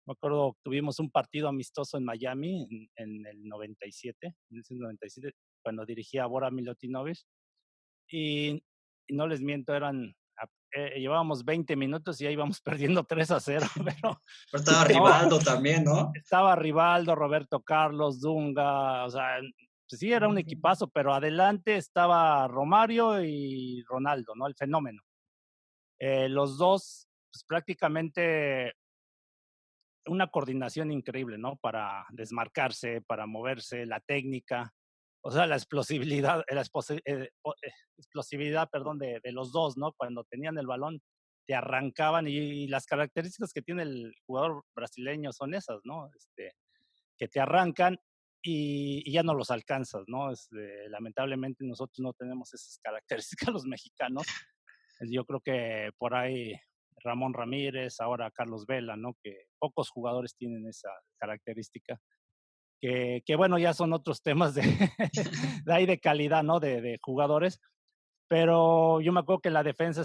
Me acuerdo, tuvimos un partido amistoso en Miami en el 97, cuando dirigía a Bora Milutinovic, y no les miento, llevábamos 20 minutos y ya íbamos perdiendo 3-0, pero estaba Rivaldo también, ¿no? Estaba Rivaldo, Roberto Carlos, Dunga, o sea, pues sí, era un equipazo, pero adelante estaba Romario y Ronaldo, ¿no? El fenómeno. Los dos, pues prácticamente una coordinación increíble, ¿no? Para desmarcarse, para moverse, la técnica, o sea, la explosividad, perdón, de los dos, ¿no? Cuando tenían el balón, te arrancaban y las características que tiene el jugador brasileño son esas, ¿no? Que te arrancan y ya no los alcanzas, ¿no? Lamentablemente nosotros no tenemos esas características los mexicanos. Yo creo que por ahí Ramón Ramírez, ahora Carlos Vela, ¿no? Que pocos jugadores tienen esa característica. Que bueno, ya son otros temas de ahí de calidad, ¿no? De jugadores. Pero yo me acuerdo que en la defensa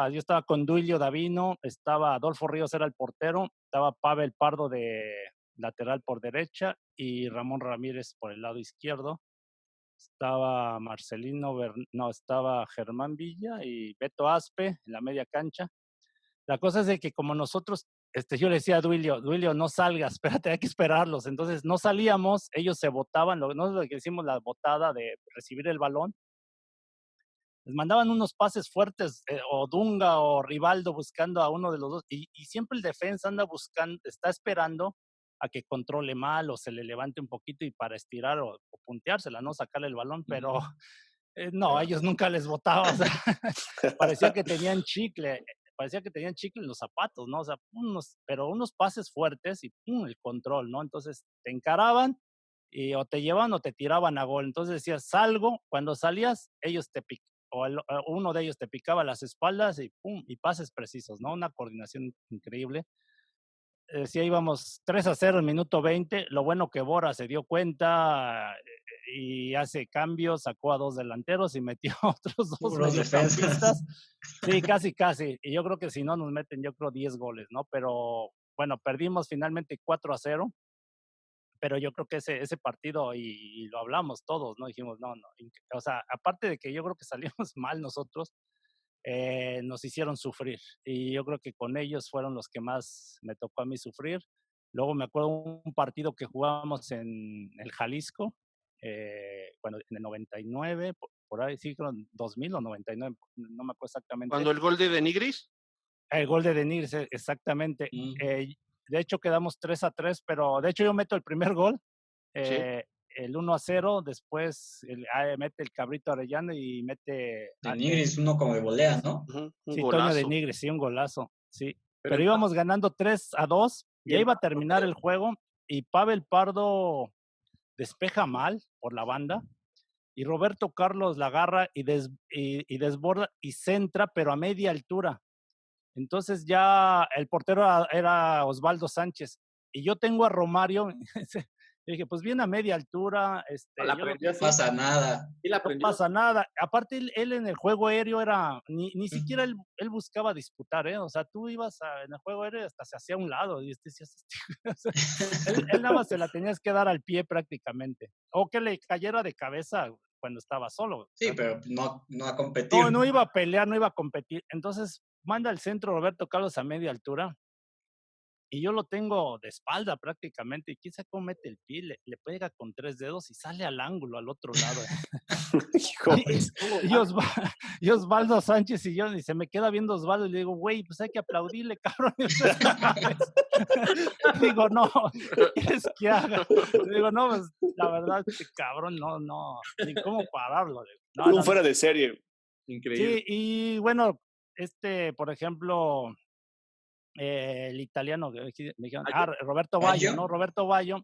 yo estaba con Duilio Davino, estaba Adolfo Ríos, era el portero, estaba Pavel Pardo de lateral por derecha y Ramón Ramírez por el lado izquierdo. Estaba estaba Germán Villa y Beto Aspe en la media cancha. La cosa es de que como nosotros, yo le decía a Duilio, no salgas, espérate, hay que esperarlos. Entonces no salíamos, ellos se botaban, nosotros lo que hicimos la botada de recibir el balón, les mandaban unos pases fuertes, o Dunga o Rivaldo buscando a uno de los dos, y siempre el defensa está esperando a que controle mal o se le levante un poquito y para estirar o punteársela, ¿no? Sacarle el balón, pero no, a ellos nunca les botaba, o sea, parecía que tenían chicle en los zapatos, ¿no? O sea, pero unos pases fuertes y ¡pum!, el control, ¿no? Entonces te encaraban y o te llevaban o te tiraban a gol. Entonces decías, salgo, cuando salías, ellos uno de ellos te picaba las espaldas y ¡pum!, y pases precisos, ¿no? Una coordinación increíble. Sí, íbamos 3-0 en minuto 20. Lo bueno que Bora se dio cuenta y hace cambios, sacó a 2 delanteros y metió a otros 2 mediocampistas. Sí, casi. Y yo creo que si no nos meten, yo creo 10 goles, ¿no? Pero bueno, perdimos finalmente 4-0. Pero yo creo que ese partido, y lo hablamos todos, ¿no? Dijimos, no. O sea, aparte de que yo creo que salimos mal nosotros, nos hicieron sufrir. Y yo creo que con ellos fueron los que más me tocó a mí sufrir. Luego me acuerdo un partido que jugábamos en el Jalisco, bueno, en el 99, por ahí sí, 2000 o 99, no me acuerdo exactamente. ¿Cuando el gol de Denigris? El gol de Denigris, exactamente. De hecho quedamos 3-3, pero de hecho yo meto el primer gol. Sí. El 1-0, después mete el Cabrito Arellano y mete... Denigris, uno como de volea, ¿no? Sí, Toño Denigris, sí, un golazo, sí. Pero íbamos ganando 3-2, ya iba a terminar el juego y Pavel Pardo despeja mal por la banda y Roberto Carlos la agarra y desborda y centra, pero a media altura. Entonces ya el portero era Osvaldo Sánchez y yo tengo a Romario. Y dije, pues viene a media altura. No pasa nada. No pasa nada. Aparte, él en el juego aéreo ni siquiera él buscaba disputar, ¿eh? O sea, tú ibas en el juego aéreo hasta se hacía a un lado. Y decías, él nada más se la tenías que dar al pie prácticamente. O que le cayera de cabeza cuando estaba solo. Sí, pero no a competir. No iba a pelear, no iba a competir. Entonces, manda al centro Roberto Carlos a media altura. Y yo lo tengo de espalda prácticamente, y quizá cómo mete el pie, le pega con 3 dedos y sale al ángulo, al otro lado. y Osvaldo Sánchez y se me queda viendo Osvaldo y le digo, güey, pues hay que aplaudirle, cabrón. Digo, no, ¿qué quieres que haga? Digo, no, pues la verdad, cabrón, no, ni cómo pararlo. No, fuera de serie. Increíble. Sí, y bueno, por ejemplo... el italiano, me dijeron, Roberto Baggio, ¿no? Roberto Baggio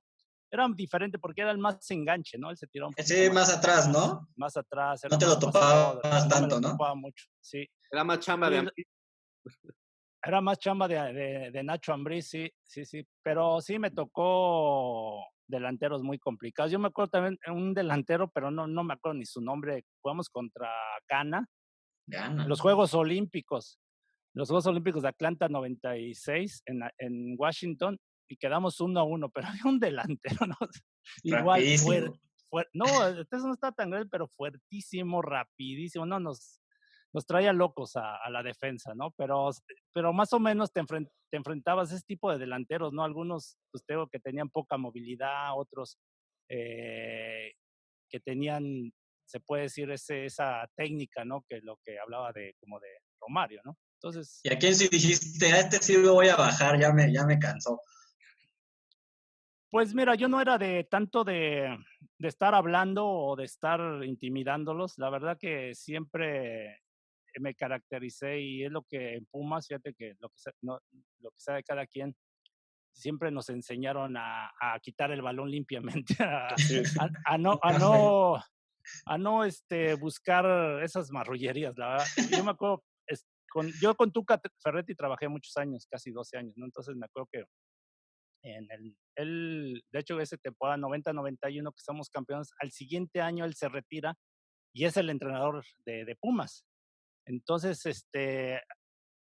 era diferente porque era el más enganche, ¿no? Él se tiraba un poquito Sí, más atrás, ¿no? más atrás, era No te más lo pasador, topabas no me lo tanto, ¿no? topaba mucho, sí. Era más chamba Sí, de era más chamba de Nacho Ambriz, sí, sí, sí. Pero sí me tocó delanteros muy complicados. Yo me acuerdo también un delantero, pero no me acuerdo ni su nombre. Jugamos contra Ghana, Gana. los Los Juegos Olímpicos de Atlanta 96 en Washington, y quedamos 1-1, pero había un delantero, ¿no? Igual, Rapidísimo. no, este no está tan grande, pero fuertísimo, rapidísimo, no, nos traía locos a la defensa, ¿no? Pero más o menos te enfrentabas a ese tipo de delanteros, ¿no? Algunos, pues te digo, que tenían poca movilidad, otros eh, que tenían, se puede decir, esa técnica, ¿no? Que lo que hablaba de como de Romario, ¿no? Entonces, ¿Y a quién sí dijiste, a este sí lo voy a bajar, ya me cansó? pues mira, yo no era de tanto de estar hablando o de estar intimidándolos. La verdad que siempre me caractericé, y es lo que en Pumas, fíjate que lo que sabe cada quien, siempre nos enseñaron a quitar el balón limpiamente, Sí. a no, a no, a no buscar esas marrullerías. La verdad, yo me acuerdo, yo con Tuca Ferretti trabajé muchos años, casi 12 años, ¿no? Entonces me acuerdo que de hecho, esa temporada 90-91 que somos campeones, al siguiente año él se retira y es el entrenador de Pumas. Entonces,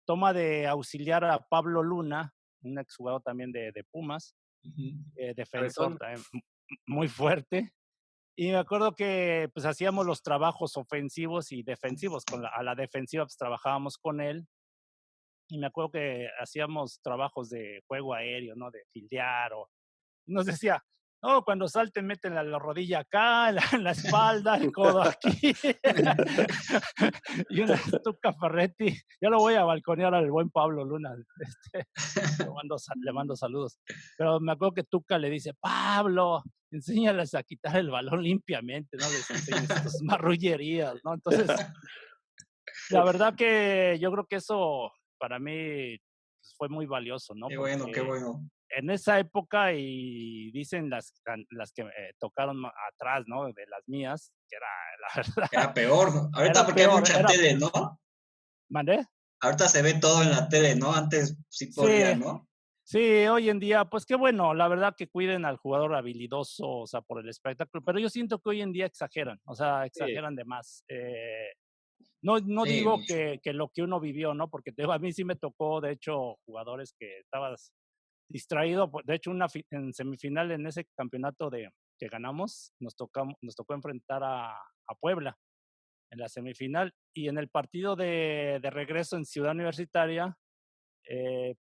toma de auxiliar a Pablo Luna, un exjugador también de Pumas, defensor Cabezón. también muy fuerte. Y me acuerdo que pues hacíamos los trabajos ofensivos y defensivos. A la defensiva pues trabajábamos con él. Y me acuerdo que hacíamos trabajos de juego aéreo, ¿no? De fildear, o nos decía, no, cuando salten meten la rodilla acá, la espalda, el codo aquí. Y una Tuca Ferretti, ya lo voy a balconear al buen Pablo Luna, le mando saludos. Pero me acuerdo que Tuca le dice, Pablo, enséñales a quitar el balón limpiamente, no les enseñes tus marrullerías, ¿no? Entonces, la verdad que yo creo que eso para mí pues, fue muy valioso, ¿no? Qué bueno, qué Porque bueno. en esa época, y dicen las que tocaron atrás, ¿no? De las mías, que era, la verdad, Era peor, ¿no? Ahorita era porque hay peor, mucha tele, ¿no? ¿mandé? Ahorita se ve todo en la tele, ¿no? Antes sí podía, Sí, ¿no? sí, hoy en día, pues qué bueno, la verdad que cuiden al jugador habilidoso, o sea, por el espectáculo, pero yo siento que hoy en día exageran, o sea, Sí. exageran de más. No Sí, digo mucho. que lo que uno vivió, ¿no? Porque a mí sí me tocó, de hecho, jugadores que estabas distraído. De hecho, en semifinal en ese campeonato que ganamos, nos tocó enfrentar a Puebla en la semifinal, y en el partido de regreso en Ciudad Universitaria,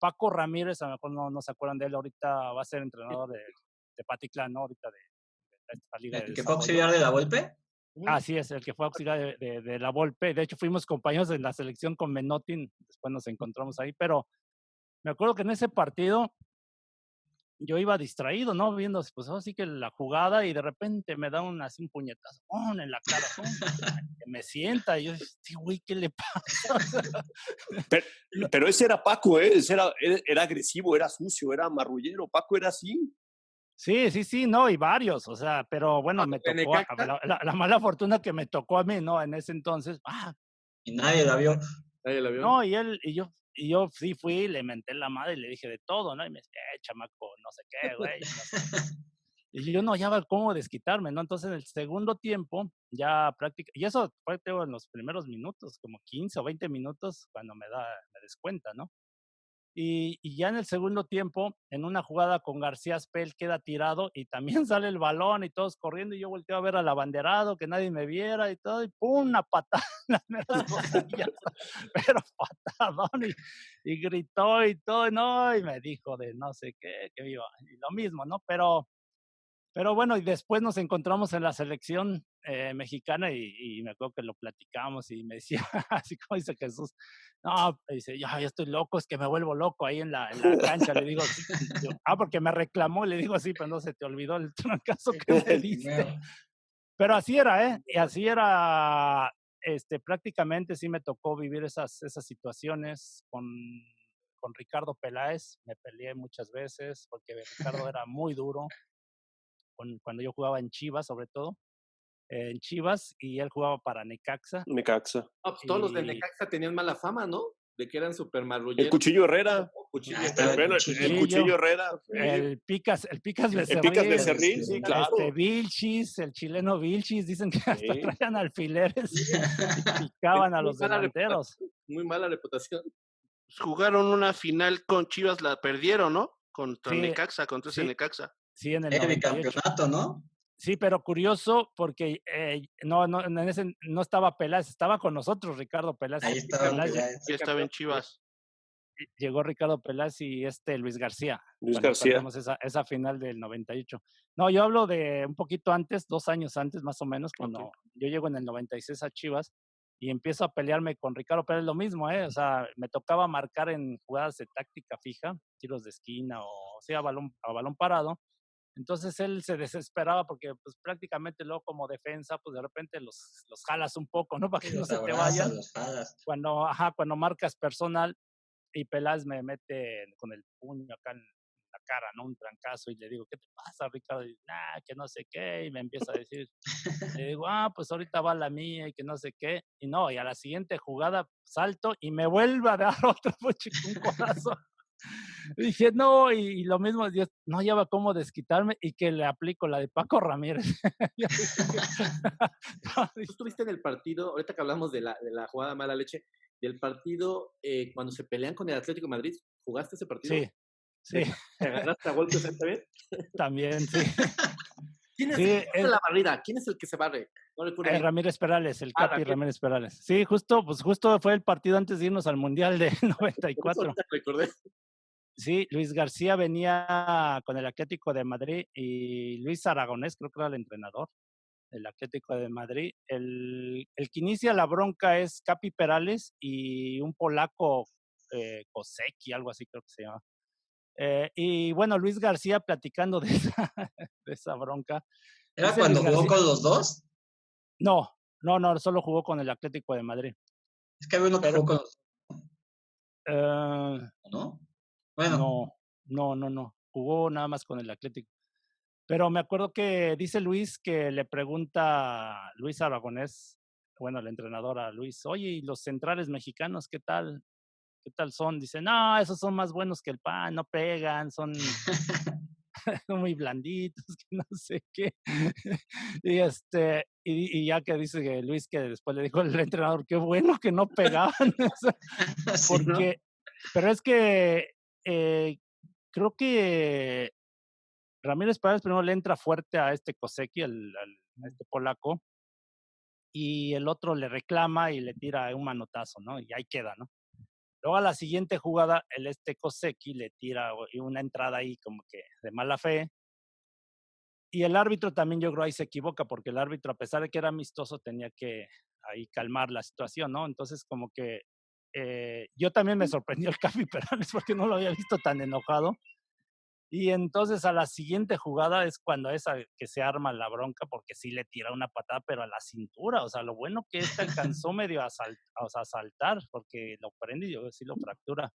Paco Ramírez, a lo mejor no se acuerdan de él, ahorita va a ser entrenador de Patitlán, ¿no? Ahorita de esta liga de ¿El que fue desarrollo. auxiliar de la Volpe? Así es, el que fue auxiliar de la Volpe. De hecho, fuimos compañeros en la selección con Menotti, después nos encontramos ahí, pero me acuerdo que en ese partido yo iba distraído, ¿no? Viendo, pues así que la jugada, y de repente me da así un puñetazo, ¡pum! En la cara, ¡pum! Que me sienta, y yo, sí, güey, ¿qué le pasa? Pero, pero ese era Paco, ¿eh? Ese era agresivo, era sucio, era marrullero. Paco era así. Sí, sí, sí, no, y varios, o sea, pero bueno, me ¿En tocó, Necaxa? la mala fortuna que me tocó a mí, ¿no? En ese entonces, Y nadie la vio. Nadie la vio. no, y yo sí fui, le menté la madre y le dije de todo, ¿no? Y me dice, chamaco, no sé qué, güey, no sé. Y yo no hallaba cómo desquitarme, ¿no? Entonces en el segundo tiempo, ya prácticamente, y eso fue tengo, en los primeros minutos, como 15 o 20 minutos, cuando me descuenta, ¿no? Y ya en el segundo tiempo, en una jugada con García Spell, queda tirado y también sale el balón y todos corriendo, y yo volteo a ver al abanderado, que nadie me viera y todo, y ¡pum! Una patada en las meras rodillas, pero patadón, y gritó y todo, ¿no? Y me dijo de no sé qué, que iba, y lo mismo, ¿no? Pero bueno, y después nos encontramos en la selección mexicana, y me acuerdo que lo platicamos, y me decía, así como dice Jesús, no, dice, ya estoy loco, es que me vuelvo loco ahí en la cancha. Le digo, sí, porque me reclamó, le digo, sí, pero no se te olvidó el trancazo que me diste. Primero. Pero así era, ¿eh? Y así era, prácticamente sí me tocó vivir esas situaciones con Ricardo Peláez. Me peleé muchas veces porque Ricardo era muy duro. cuando yo jugaba en Chivas, sobre todo, en Chivas, y él jugaba para Necaxa. Necaxa. Ah, pues todos los de Y- Necaxa tenían mala fama, ¿no? De que eran súper El marrulleros. Cuchillo Herrera. Cuchillo Ah, Herrera. estaba Bueno, el Cuchillo. Cuchillo Herrera. sí. El Picas El Becerril, Picas Becerril, sí, claro. Vilchis, el chileno Vilchis, dicen que hasta Sí. traían alfileres y picaban a Muy los mala delanteros. Muy mala reputación. Jugaron una final con Chivas, la perdieron, ¿no? Contra Sí, Necaxa, contra ese sí. Necaxa. Sí, en el Era 98. bicampeonato, ¿no? Sí, pero curioso porque en ese no estaba Peláez, estaba con nosotros Ricardo Peláez. Ahí estaba Peláez Peláez. Ya estaba en Chivas. llegó Ricardo Peláez y Luis García. Luis cuando García. perdemos esa final del 98. No, yo hablo de un poquito antes, 2 años antes más o menos, cuando yo llego en el 96 a Chivas y empiezo a pelearme con Ricardo Peláez, lo mismo, o sea, me tocaba marcar en jugadas de táctica fija, tiros de esquina o sea, a balón parado. Entonces él se desesperaba porque pues prácticamente luego como defensa, pues de repente los jalas un poco, ¿no? Para que no Los se te abrazas, vayan. los jalas. Cuando marcas personal y Peláez me mete con el puño acá en la cara, ¿no? Un trancazo y le digo, ¿qué te pasa, Ricardo? Y que no sé qué, y me empieza a decir, le digo, pues ahorita va la mía y que no sé qué, y no, y a la siguiente jugada salto y me vuelve a dar otro un codazo. Dije, no, y lo mismo, Dios, no lleva cómo desquitarme y que le aplico la de Paco Ramírez. Tú estuviste en el partido, ahorita que hablamos de la jugada mala leche, del partido cuando se pelean con el Atlético de Madrid. ¿Jugaste ese partido? Sí. ¿Te agarraste a golpes también? También, sí. ¿Quién es la barrida? ¿Quién es el que se barre? No recuerdo bien. Ramírez Perales, el Capi Ramírez Perales. Sí, justo fue el partido antes de irnos al Mundial de 94. Recordé. Sí, Luis García venía con el Atlético de Madrid y Luis Aragonés, creo que era el entrenador del Atlético de Madrid. El que inicia la bronca es Capi Perales y un polaco, Kosecki, algo así creo que se llama. Y bueno, Luis García platicando de esa bronca. ¿Era cuando jugó con los dos? No, solo jugó con el Atlético de Madrid. Es que había uno que jugó con los ¿no? Bueno. No. Jugó nada más con el Atlético. Pero me acuerdo que dice Luis que le pregunta a Luis Aragonés, bueno, el entrenador a Luis, oye, ¿y los centrales mexicanos qué tal? ¿Qué tal son? Dice, no, esos son más buenos que el pan, no pegan, son muy blanditos, que no sé qué. Y ya que dice que Luis, que después le dijo el entrenador, qué bueno que no pegaban. Porque, pero es que creo que Ramírez Perales primero le entra fuerte a este Kosecki, a este polaco, y el otro le reclama y le tira un manotazo, ¿no? Y ahí queda, ¿no? Luego a la siguiente jugada, este Kosecki le tira una entrada ahí como que de mala fe. Y el árbitro también yo creo ahí se equivoca, porque el árbitro, a pesar de que era amistoso, tenía que ahí calmar la situación, ¿no? Entonces como que yo también me sorprendió el Capi Perales porque no lo había visto tan enojado. Y entonces a la siguiente jugada es cuando que se arma la bronca, porque sí le tira una patada, pero a la cintura. O sea, lo bueno que alcanzó medio a saltar, porque lo prende y yo sí lo fractura.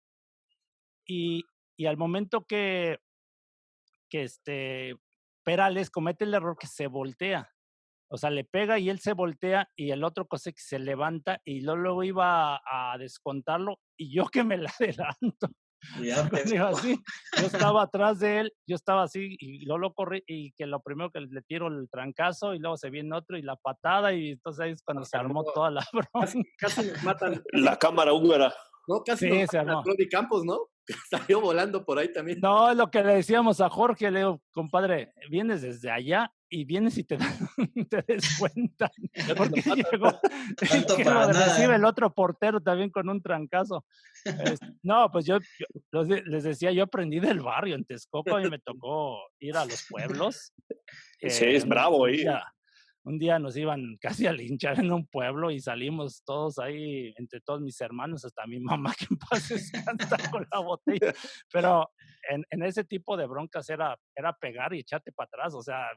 Y al momento que Perales comete el error que se voltea. O sea, le pega y él se voltea y el otro Kosecki se levanta y luego iba a descontarlo y yo que me la adelanto. Así, yo estaba atrás de él, yo estaba así y luego lo corrí y que lo primero que le tiro el trancazo y luego se viene otro y la patada y entonces ahí es cuando se armó toda la broma. Casi nos matan. La cámara húngara. No, casi nos matan a Brody Campos, ¿no? Salió volando por ahí también. No, es lo que le decíamos a Jorge, le digo, compadre, vienes desde allá y vienes y te descuentan. Porque llegó recibe el otro portero también con un trancazo. No, pues yo les decía, yo aprendí del barrio en Texcoco y me tocó ir a los pueblos. Sí, es bravo ahí. Un día nos iban casi a linchar en un pueblo y salimos todos ahí, entre todos mis hermanos, hasta mi mamá, que en paz descansa, con la botella. Pero en ese tipo de broncas era pegar y echarte para atrás, o sea,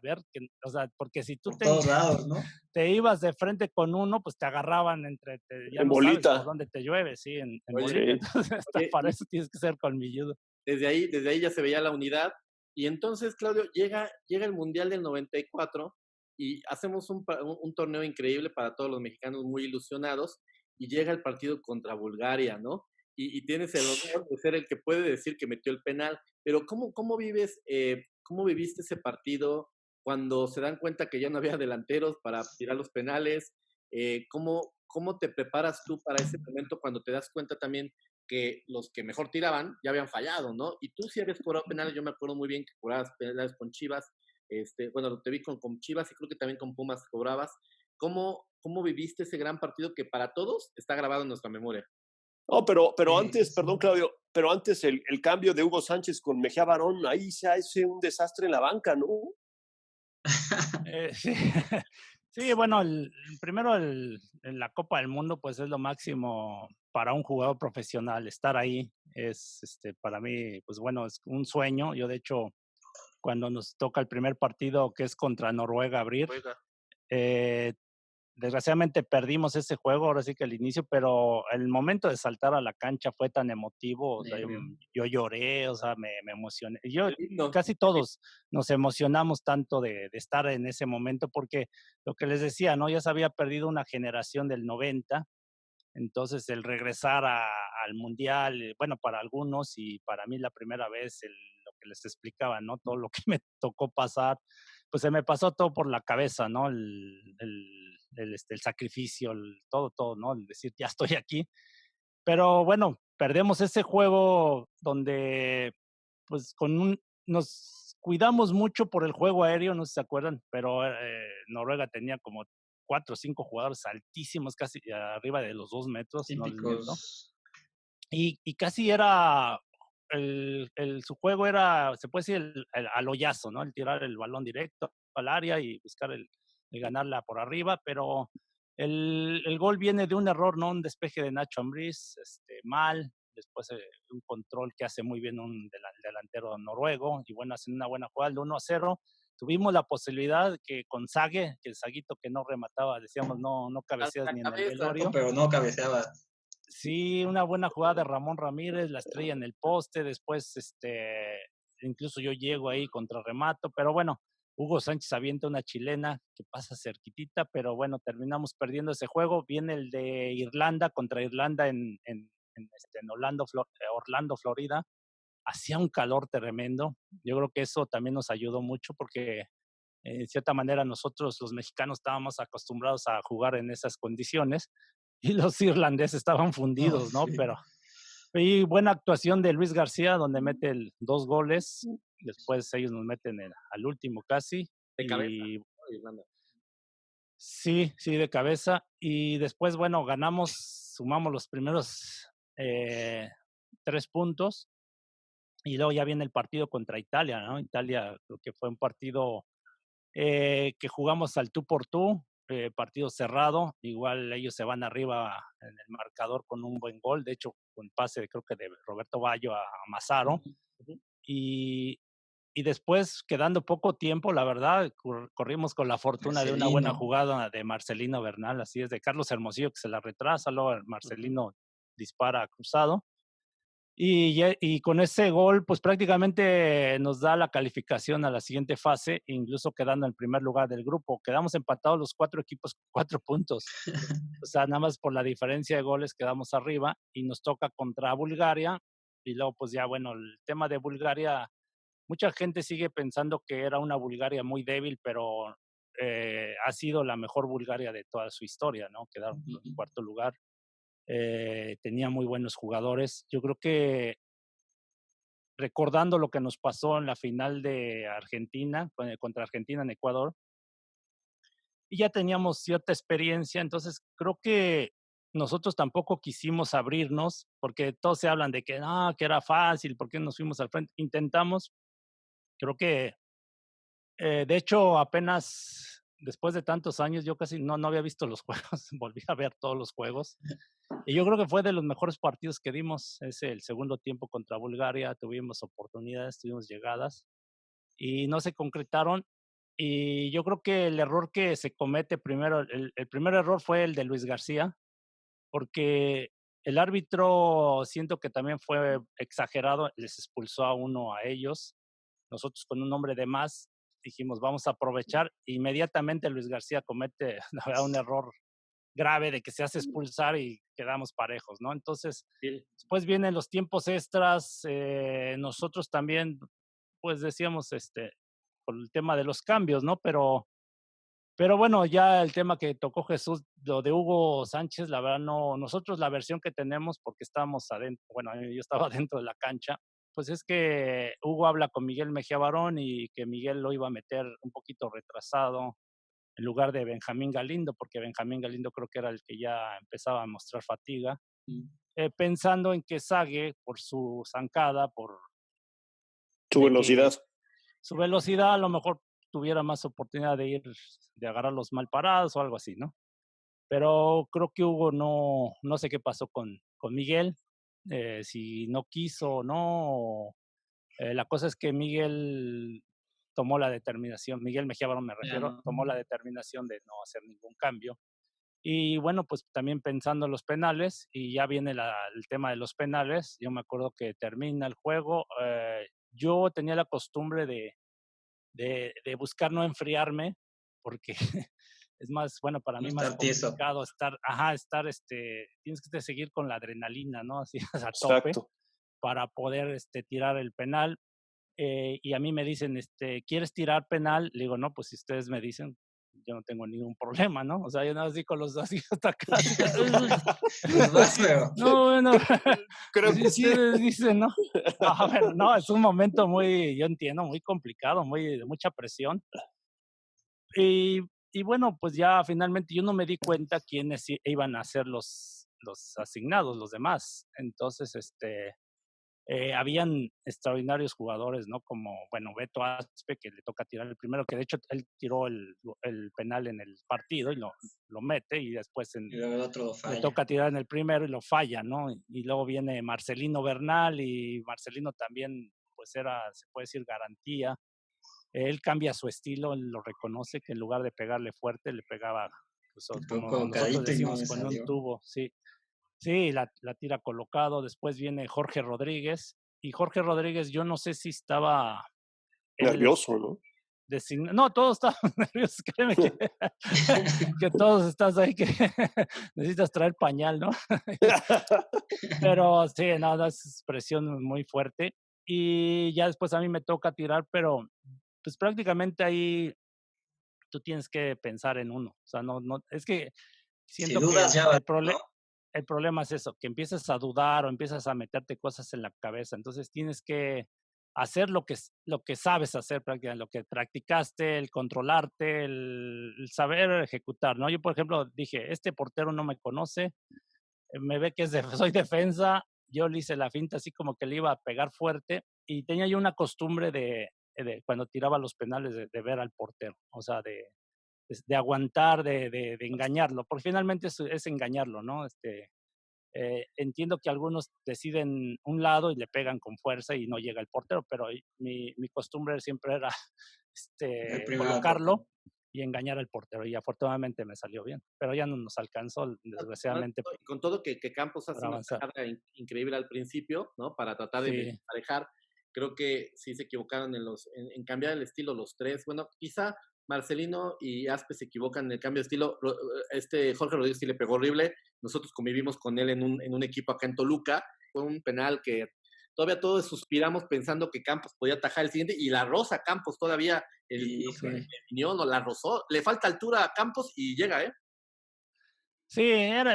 porque si tú todos lados, ¿no? te ibas de frente con uno, pues te agarraban ya en no bolita. Sabes por dónde te llueve, sí, en bolita. Entonces, para eso tienes que ser colmilludo. Desde ahí ya se veía la unidad. Y entonces, Claudio, llega el Mundial del 94 y hacemos un torneo increíble para todos los mexicanos muy ilusionados y llega el partido contra Bulgaria, ¿no? Y tienes el honor de ser el que puede decir que metió el penal, pero ¿cómo viviste ese partido cuando se dan cuenta que ya no había delanteros para tirar los penales? ¿Cómo te preparas tú para ese momento cuando te das cuenta también que los que mejor tiraban ya habían fallado, ¿no? Y tú sí habías cobrado penales, yo me acuerdo muy bien que cobrabas penales con Chivas, bueno, te vi con Chivas y creo que también con Pumas cobrabas. ¿Cómo viviste ese gran partido que para todos está grabado en nuestra memoria? No, pero antes, Sí. perdón, Claudio, pero antes el cambio de Hugo Sánchez con Mejía Barón, ahí se hace un desastre en la banca, ¿no? Sí. Sí, bueno, primero en la Copa del Mundo, pues es lo máximo para un jugador profesional. Estar ahí es, para mí, pues bueno, es un sueño. Yo, de hecho, cuando nos toca el primer partido, que es contra Noruega, abrir, Juega. desgraciadamente perdimos ese juego, ahora sí que al inicio, pero el momento de saltar a la cancha fue tan emotivo, o sea, yo lloré, o sea, me emocioné. Casi todos nos emocionamos tanto de estar en ese momento, porque lo que les decía, ¿no? Ya se había perdido una generación del 90, entonces el regresar al Mundial, bueno, para algunos y para mí la primera vez, lo que les explicaba, ¿no? Todo lo que me tocó pasar, pues se me pasó todo por la cabeza, ¿no? El sacrificio, todo, ¿no? El decir, ya estoy aquí. Pero bueno, perdemos ese juego donde, pues, nos cuidamos mucho por el juego aéreo, no sé si se acuerdan, pero Noruega tenía como 4 o 5 jugadores altísimos, casi arriba de los 2 metros, no les miento. Típicos. Y casi era, su juego era, se puede decir, al hoyazo, ¿no? El tirar el balón directo al área y buscar el ganarla por arriba, pero el gol viene de un error, ¿no? Un despeje de Nacho Ambriz, mal, después un control que hace muy bien un delantero noruego, y bueno, hacen una buena jugada, el 1-0. Tuvimos la posibilidad que con Sague, que el Saguito que no remataba, decíamos, no cabeceas ni en el velorio. Pero no cabeceaba. Sí, una buena jugada de Ramón Ramírez, la estrella en el poste, después incluso yo llego ahí contra remato, pero bueno, Hugo Sánchez avienta una chilena que pasa cerquitita, pero bueno, terminamos perdiendo ese juego. Viene el de Irlanda contra Irlanda en Orlando, Florida. Hacía un calor tremendo. Yo creo que eso también nos ayudó mucho porque en cierta manera nosotros los mexicanos estábamos acostumbrados a jugar en esas condiciones y los irlandeses estaban fundidos, ¿no? Sí. Pero y buena actuación de Luis García, donde mete 2 goles. Después ellos nos meten al último casi. De cabeza, Irlanda. Sí, de cabeza. Y después, bueno, sumamos los primeros 3 puntos. Y luego ya viene el partido contra Italia, ¿no? Italia creo que fue un partido que jugamos al tú por tú, partido cerrado. Igual ellos se van arriba en el marcador con un buen gol, de hecho con pase creo que de Roberto Baggio a Massaro. Y después, quedando poco tiempo, la verdad, corrimos con la fortuna de una buena jugada de Marcelino Bernal, así es, de Carlos Hermosillo, que se la retrasa, luego Marcelino dispara cruzado. Y con ese gol, pues prácticamente nos da la calificación a la siguiente fase, incluso quedando en primer lugar del grupo. Quedamos empatados los 4 equipos con 4 puntos. O sea, nada más por la diferencia de goles quedamos arriba y nos toca contra Bulgaria. Y luego, pues ya, bueno, el tema de Bulgaria, mucha gente sigue pensando que era una Bulgaria muy débil, pero ha sido la mejor Bulgaria de toda su historia, ¿no? Quedaron en cuarto lugar. Tenía muy buenos jugadores. Yo creo que recordando lo que nos pasó en la final de Argentina, contra Argentina en Ecuador, y ya teníamos cierta experiencia, entonces creo que nosotros tampoco quisimos abrirnos, porque todos se hablan de que no, que era fácil, ¿por qué nos fuimos al frente? Intentamos, creo que, de hecho, apenas después de tantos años, yo casi no había visto los juegos, volví a ver todos los juegos. Y yo creo que fue de los mejores partidos que dimos. Es el segundo tiempo contra Bulgaria. Tuvimos oportunidades, tuvimos llegadas y no se concretaron. Y yo creo que el error que se comete primero, el primer error fue el de Luis García, porque el árbitro siento que también fue exagerado, les expulsó a uno a ellos. nosotros con un hombre de más dijimos, vamos a aprovechar. Inmediatamente Luis García comete, la verdad, un error grave de que se hace expulsar y quedamos parejos, ¿no? Entonces, después vienen los tiempos extras, nosotros también, pues decíamos, por el tema de los cambios, ¿no? Pero bueno, ya el tema que tocó Jesús, lo de Hugo Sánchez, la verdad no, nosotros la versión que tenemos, porque estábamos adentro, bueno, yo estaba dentro de la cancha, pues es que Hugo habla con Miguel Mejía Barón y que Miguel lo iba a meter un poquito retrasado en lugar de Benjamín Galindo, porque Benjamín Galindo creo que era el que ya empezaba a mostrar fatiga, pensando en que Sague, por su zancada, por su velocidad, a lo mejor tuviera más oportunidad de de agarrar los mal parados o algo así, ¿no? Pero creo que Hugo no sé qué pasó con Miguel, si no quiso o no. La cosa es que Miguel tomó la determinación, Miguel Mejía Barón me refiero, tomó la determinación de no hacer ningún cambio. Y bueno, pues también pensando en los penales, y ya viene el tema de los penales, yo me acuerdo que termina el juego, yo tenía la costumbre de buscar no enfriarme, porque es más, bueno, para mí más complicado estar, tienes que seguir con la adrenalina, ¿no? Así a tope. Exacto. Para poder tirar el penal. Y a mí me dicen, ¿quieres tirar penal? Le digo, no, pues si ustedes me dicen, yo no tengo ningún problema, ¿no? O sea, yo nada más con los así hasta acá. No, bueno, creo que sí. Ustedes dicen, ¿no? A ver, no, es un momento muy, yo entiendo, muy complicado, de mucha presión. Y bueno, pues ya finalmente yo no me di cuenta quiénes iban a ser los asignados, los demás. Entonces, habían extraordinarios jugadores, ¿no? Como, bueno, Beto Aspe, que le toca tirar el primero, que de hecho él tiró el penal en el partido y lo mete, y después le toca tirar en el primero y lo falla, ¿no? Y luego viene Marcelino Bernal, y Marcelino también, pues se puede decir, garantía. Él cambia su estilo, él lo reconoce, que en lugar de pegarle fuerte, le pegaba, pues, como nosotros decimos, con un tubo, sí. Sí, la tira colocado. Después viene Jorge Rodríguez. Y Jorge Rodríguez, yo no sé si estaba nervioso, ¿no? No, todos estaban nerviosos, créeme que todos estás ahí, que necesitas traer pañal, ¿no? Pero sí, nada, es presión muy fuerte. Y ya después a mí me toca tirar, pero pues prácticamente ahí tú tienes que pensar en uno. O sea, no, es que siento que el problema es eso, que empiezas a dudar o empiezas a meterte cosas en la cabeza. Entonces tienes que hacer lo que sabes hacer prácticamente, lo que practicaste, el controlarte, el saber ejecutar, ¿no? Yo, por ejemplo, dije, este portero no me conoce, me ve que soy defensa, yo le hice la finta así como que le iba a pegar fuerte, y tenía yo una costumbre de cuando tiraba los penales de ver al portero, o sea, de aguantar, de engañarlo, porque finalmente es engañarlo, ¿no? Entiendo que algunos deciden un lado y le pegan con fuerza y no llega el portero, pero mi costumbre siempre era colocarlo y engañar al portero, y afortunadamente me salió bien, pero ya no nos alcanzó, desgraciadamente. Con todo que Campos hace una carga increíble al principio, ¿no? Para tratar de emparejar. Creo que sí se equivocaron en cambiar el estilo los tres. Bueno, quizá Marcelino y Aspe se equivocan en el cambio de estilo. Jorge Rodríguez sí le pegó horrible. Nosotros convivimos con él en un equipo acá en Toluca. Fue un penal que todavía todos suspiramos pensando que Campos podía atajar el siguiente, y la roza Campos todavía. No la rozó. Le falta altura a Campos y llega, ¿eh? Sí,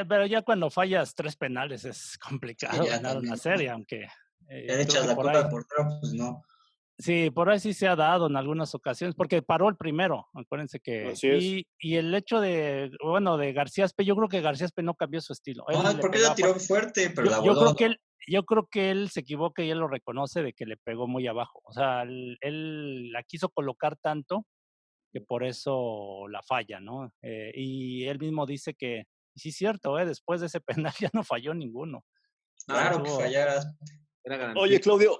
pero ya cuando fallas 3 penales es complicado ganar una serie, aunque... le echas la culpa al portero, pues no. Sí, por ahí sí se ha dado en algunas ocasiones, porque paró el primero, acuérdense que... Y el hecho de García Aspe, yo creo que García Aspe no cambió su estilo. No, porque la tiró fuerte, pero la voló. Yo creo que él se equivoca y él lo reconoce de que le pegó muy abajo. O sea, él la quiso colocar tanto que por eso la falla, ¿no? Y él mismo dice que, sí es cierto, después de ese penal ya no falló ninguno. Claro que fallaras. Oye, Claudio,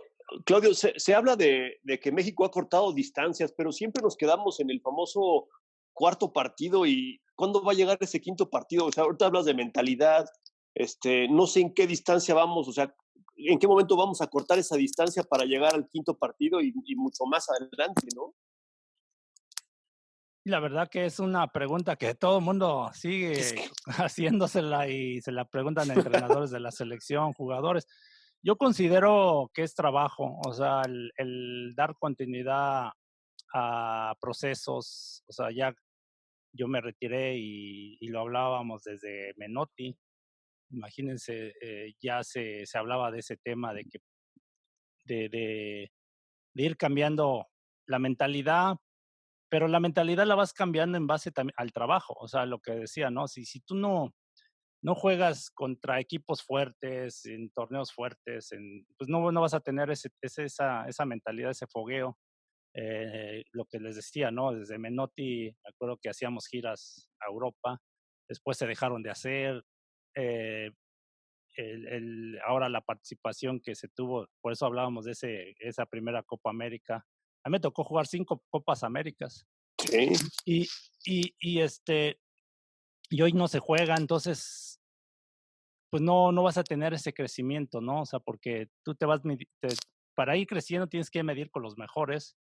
se habla de que México ha cortado distancias, pero siempre nos quedamos en el famoso cuarto partido. ¿Y cuándo va a llegar ese quinto partido? O sea, ahorita hablas de mentalidad, no sé en qué distancia vamos, o sea, en qué momento vamos a cortar esa distancia para llegar al quinto partido y mucho más adelante, ¿no? La verdad que es una pregunta que todo el mundo sigue haciéndosela y se la preguntan a entrenadores de la selección, jugadores. Yo considero que es trabajo, o sea, el dar continuidad a procesos, o sea, ya yo me retiré y lo hablábamos desde Menotti. Imagínense, ya se hablaba de ese tema de que de ir cambiando la mentalidad, pero la mentalidad la vas cambiando en base también al trabajo, o sea, lo que decía, ¿no? Si tú no juegas contra equipos fuertes, en torneos fuertes, pues no vas a tener esa mentalidad, ese fogueo. Lo que les decía, ¿no? Desde Menotti, me acuerdo que hacíamos giras a Europa, después se dejaron de hacer. eh, Ahora la participación que se tuvo, por eso hablábamos de esa primera Copa América. A mí me tocó jugar 5 Copas Américas. Sí. Y hoy no se juega, entonces pues no vas a tener ese crecimiento, ¿no? O sea, porque tú para ir creciendo tienes que medir con los mejores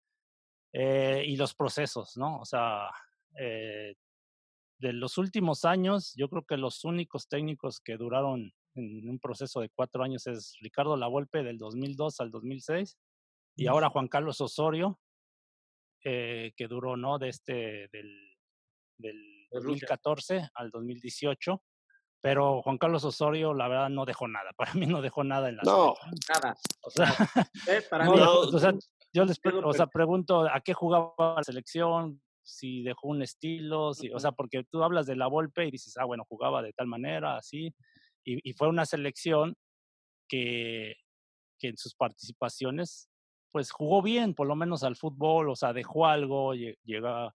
y los procesos, ¿no? O sea, de los últimos años, yo creo que los únicos técnicos que duraron en un proceso de 4 años es Ricardo Lavolpe del 2002 al 2006 y ahora Juan Carlos Osorio, que duró, ¿no? Del 2014 al 2018. Pero Juan Carlos Osorio, la verdad, no dejó nada. Para mí no dejó nada en la selección. Nada. O sea, Para no mí, dejó, o sea, yo les pregunto a qué jugaba la selección, si dejó un estilo, o sea, porque tú hablas de la Volpe y dices, bueno, jugaba de tal manera, así, y fue una selección que en sus participaciones, pues jugó bien, por lo menos al fútbol, o sea, dejó algo, llegó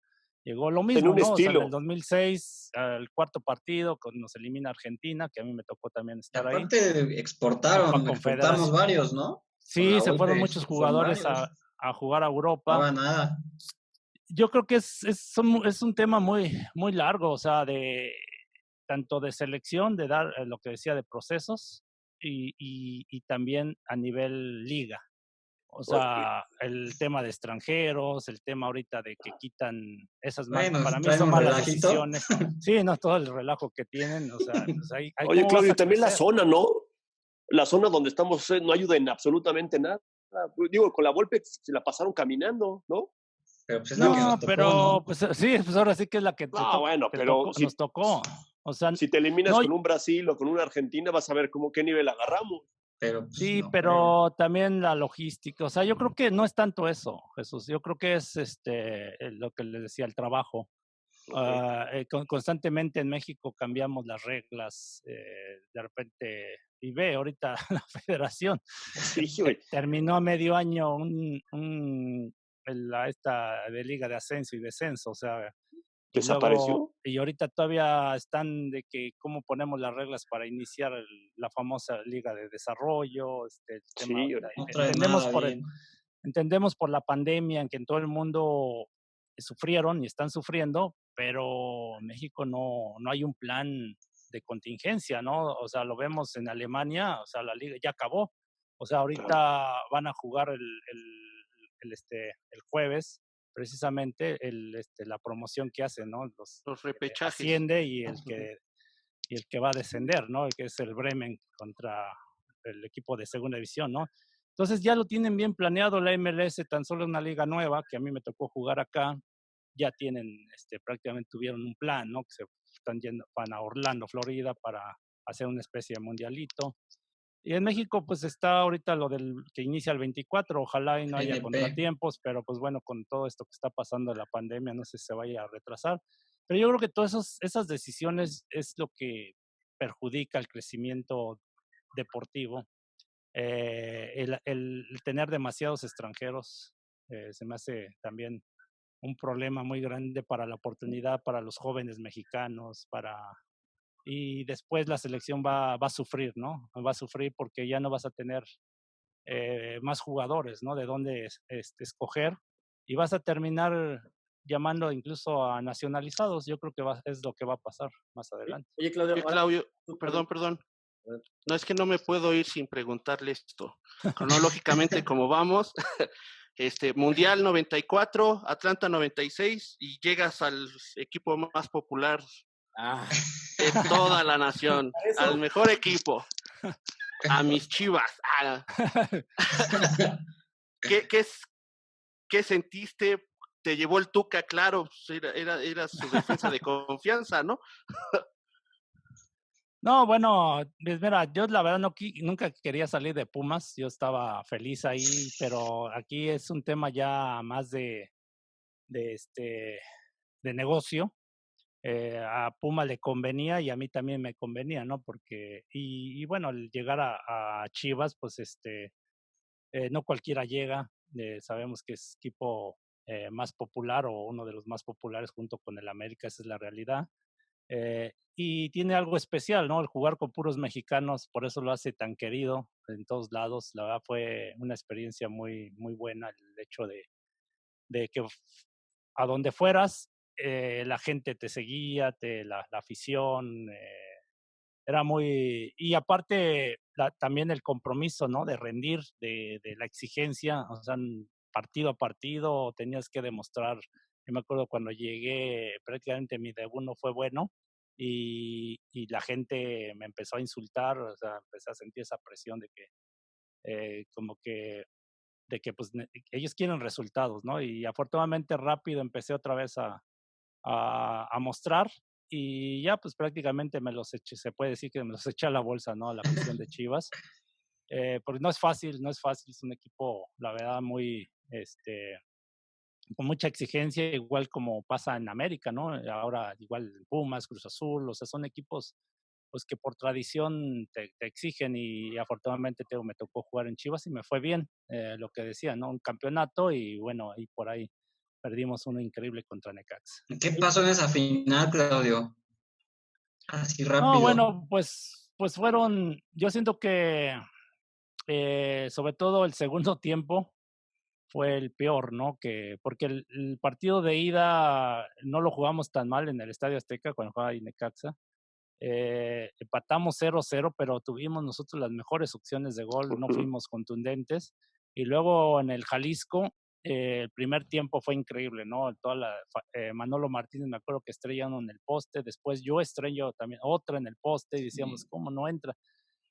lo mismo, un ¿no? O sea, en estilo. el 2006, al cuarto partido, cuando nos elimina Argentina, que a mí me tocó también estar ahí. Aparte exportamos varios, ¿no? Sí, se fueron muchos jugadores a jugar a Europa. No nada. Yo creo que es un tema muy, muy largo, o sea, tanto de selección, de dar lo que decía de procesos, y también a nivel liga. O sea, el tema de extranjeros, el tema ahorita de que quitan esas para mí son malas decisiones. Sí, no, todo el relajo que tienen, o sea, pues Oye, Claudio, también la zona, ¿no? La zona donde estamos no ayuda en absolutamente nada. Digo, con la Volpe se la pasaron caminando, ¿no? Pero pues pues sí, pues ahora sí que es la que nos tocó. O sea, si te eliminas con un Brasil o con una Argentina, vas a ver qué nivel agarramos. Pero, pues, sí, pero también la logística. O sea, yo creo que no es tanto eso, Jesús. Yo creo que es lo que les decía, el trabajo. Constantemente en México cambiamos las reglas. De repente, y ve ahorita la federación terminó a medio año esta de Liga de Ascenso y Descenso. O sea, ¿desapareció? Y ahorita todavía están de que cómo ponemos las reglas para iniciar la famosa Liga de Desarrollo. Entendemos por la pandemia en que en todo el mundo sufrieron y están sufriendo, pero en México no hay un plan de contingencia, ¿no? O sea, lo vemos en Alemania, o sea, la liga ya acabó. O sea, ahorita van a jugar el jueves precisamente la promoción que hacen, ¿no? Los repechajes. Asciende y el que va a descender, ¿no? Que es el Bremen contra el equipo de segunda división, ¿no? Entonces ya lo tienen bien planeado la MLS, tan solo una liga nueva, que a mí me tocó jugar acá, ya tienen, prácticamente tuvieron un plan, ¿no? Que van a Orlando, Florida, para hacer una especie de mundialito. Y en México, pues está ahorita lo que inicia el 24, ojalá y no haya contratiempos, pero pues bueno, con todo esto que está pasando de la pandemia, no sé si se vaya a retrasar. Pero yo creo que todas esas decisiones es lo que perjudica el crecimiento deportivo. El tener demasiados extranjeros se me hace también un problema muy grande para la oportunidad para los jóvenes mexicanos, y después la selección va a sufrir, ¿no? Va a sufrir porque ya no vas a tener más jugadores, ¿no? De dónde escoger, y vas a terminar llamando incluso a nacionalizados. Yo creo que es lo que va a pasar más adelante. Oye, Claudio, perdón. No, es que no me puedo ir sin preguntarle esto. Cronológicamente, como vamos, Mundial 94, Atlanta 96, y llegas al equipo más popular Ah, de toda la nación, ¿eso? al mejor equipo, a mis Chivas. ¿Qué sentiste? Te llevó el Tuca, claro, pues era su defensa de confianza, ¿no? No, bueno, pues mira, yo la verdad nunca quería salir de Pumas, yo estaba feliz ahí, pero aquí es un tema ya más de negocio. A Puma le convenía y a mí también me convenía, ¿no? Porque, y bueno, al llegar a Chivas, pues no cualquiera llega, sabemos que es equipo más popular o uno de los más populares junto con el América, esa es la realidad. Y tiene algo especial, ¿no? El jugar con puros mexicanos, por eso lo hace tan querido en todos lados. La verdad fue una experiencia muy, muy buena el hecho de que a donde fueras, la gente te seguía, la afición, era muy... Y aparte, también el compromiso, ¿no? De rendir, de la exigencia, o sea, partido a partido tenías que demostrar. Yo me acuerdo cuando llegué, prácticamente mi debut no fue bueno y la gente me empezó a insultar, o sea, empecé a sentir esa presión de que, como que pues ellos quieren resultados, ¿no? Y afortunadamente rápido empecé otra vez a mostrar y ya pues prácticamente me los eché, se puede decir que me los eché a la bolsa, ¿no? A la afición de Chivas. Porque no es fácil, es un equipo, la verdad, muy, con mucha exigencia, igual como pasa en América, ¿no? Ahora igual Pumas, Cruz Azul, o sea, son equipos pues que por tradición te exigen y afortunadamente me tocó jugar en Chivas y me fue bien, lo que decía, ¿no? Un campeonato y bueno, y por ahí perdimos uno increíble contra Necaxa. ¿Qué pasó en esa final, Claudio? Así No, rápido. bueno, pues fueron, yo siento que sobre todo el segundo tiempo fue el peor, ¿no? Porque el partido de ida no lo jugamos tan mal en el Estadio Azteca cuando jugaba Necaxa. Empatamos 0-0, pero tuvimos nosotros las mejores opciones de gol, no fuimos contundentes. Y luego en el Jalisco, el primer tiempo fue increíble, ¿no? Manolo Martínez, me acuerdo que estrella uno en el poste, después yo estrello también otra en el poste y decíamos, ¿cómo no entra?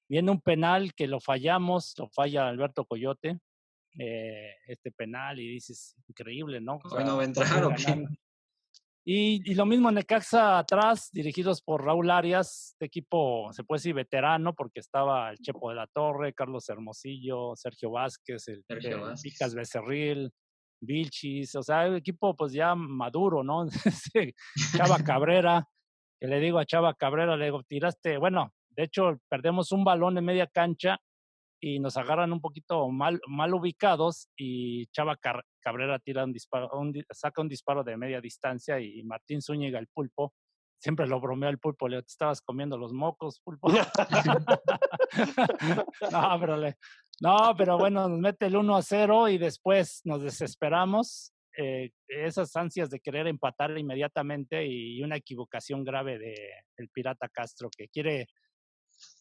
Viene un penal que lo falla Alberto Coyote, este penal, y dices, increíble, ¿no? O Hoy no sea, va a vas entrar, ¿o qué? ganando. Y lo mismo Necaxa atrás, dirigidos por Raúl Arias, este equipo se puede decir veterano, porque estaba el Chepo de la Torre, Carlos Hermosillo, Sergio Vázquez, el Picas Becerril, Vilchis, o sea, el equipo pues ya maduro, ¿no? Chava Cabrera, que le digo a Chava Cabrera, le digo, tiraste, bueno, de hecho perdemos un balón en media cancha y nos agarran un poquito mal ubicados y Chava Cabrera tira un disparo, saca un disparo de media distancia y Martín Zúñiga, el Pulpo, siempre lo bromea el Pulpo, le digo, te estabas comiendo los mocos, Pulpo. No, pero bueno, nos mete el 1-0 y después nos desesperamos. Esas ansias de querer empatar inmediatamente y una equivocación grave del Pirata Castro que quiere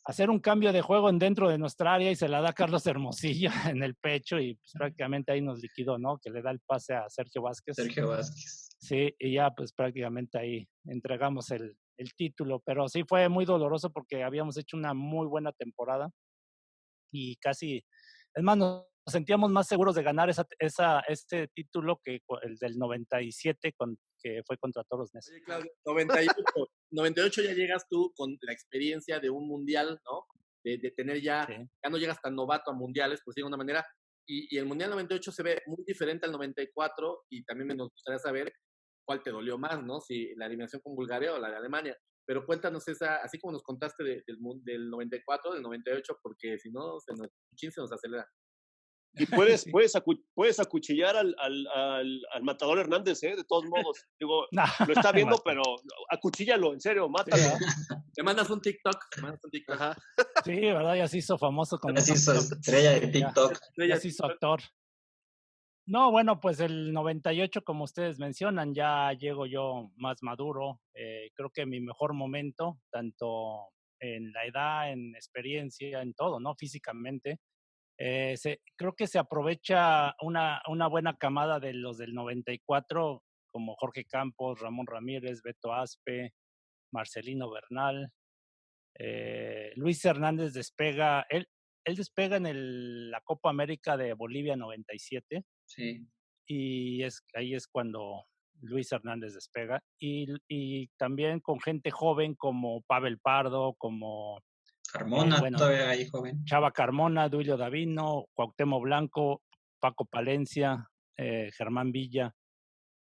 hacer un cambio de juego dentro de nuestra área y se la da Carlos Hermosillo en el pecho y pues prácticamente ahí nos liquidó, ¿no? Que le da el pase a Sergio Vázquez. Sergio Vázquez. Sí, y ya pues prácticamente ahí entregamos el título, pero sí fue muy doloroso porque habíamos hecho una muy buena temporada y casi, es más, nos sentíamos más seguros de ganar este título que el del 97 que fue contra Toros Neza. Oye, Claudio, 98 ya llegas tú con la experiencia de un mundial, ¿no? De tener ya no llegas tan novato a mundiales, por decirlo de una manera, y el mundial 98 se ve muy diferente al 94 y también nos gustaría saber cuál te dolió más, ¿no? Si la eliminación con Bulgaria o la de Alemania. Pero cuéntanos así como nos contaste del 94, del 98, porque si no, se nos acelera. Y puedes acuchillar al matador Hernández, de todos modos. Digo, lo está viendo, pero acuchíllalo, en serio, mátalo. Te mandas un TikTok. Ajá. Sí, ¿verdad? Ya se hizo famoso con ya se hizo estrella de TikTok. Ya se hizo actor. No, bueno, pues el 98, como ustedes mencionan, ya llego yo más maduro. Creo que mi mejor momento, tanto en la edad, en experiencia, en todo, ¿no? Físicamente. Creo que se aprovecha una buena camada de los del 94, como Jorge Campos, Ramón Ramírez, Beto Aspe, Marcelino Bernal. Luis Hernández despega, él despega en la Copa América de Bolivia 97. Sí. Y ahí es cuando Luis Hernández despega. Y también con gente joven como Pavel Pardo, como Carmona, todavía ahí joven. Chava Carmona, Duilio Davino, Cuauhtémoc Blanco, Paco Palencia, Germán Villa.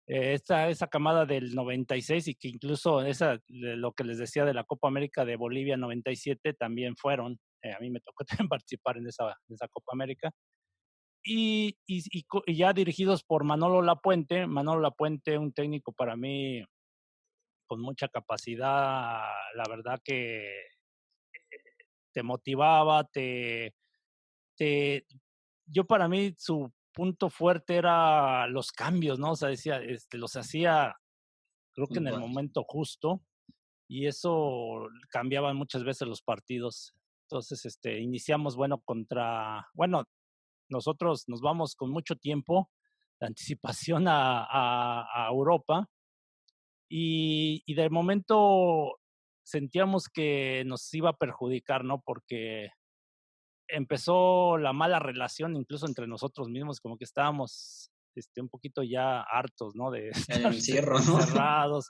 Esa camada del 96 y que incluso lo que les decía de la Copa América de Bolivia 97 también fueron. A mí me tocó también participar en esa Copa América. Y ya dirigidos por Manolo Lapuente, un técnico para mí con mucha capacidad, la verdad que te motivaba, yo para mí su punto fuerte era los cambios, ¿no? O sea, decía, los hacía, creo que en el momento justo, y eso cambiaban muchas veces los partidos. Entonces, iniciamos, nosotros nos vamos con mucho tiempo de anticipación a Europa y de momento sentíamos que nos iba a perjudicar, ¿no? Porque empezó la mala relación incluso entre nosotros mismos, como que estábamos un poquito ya hartos, ¿no? De estar encerrados,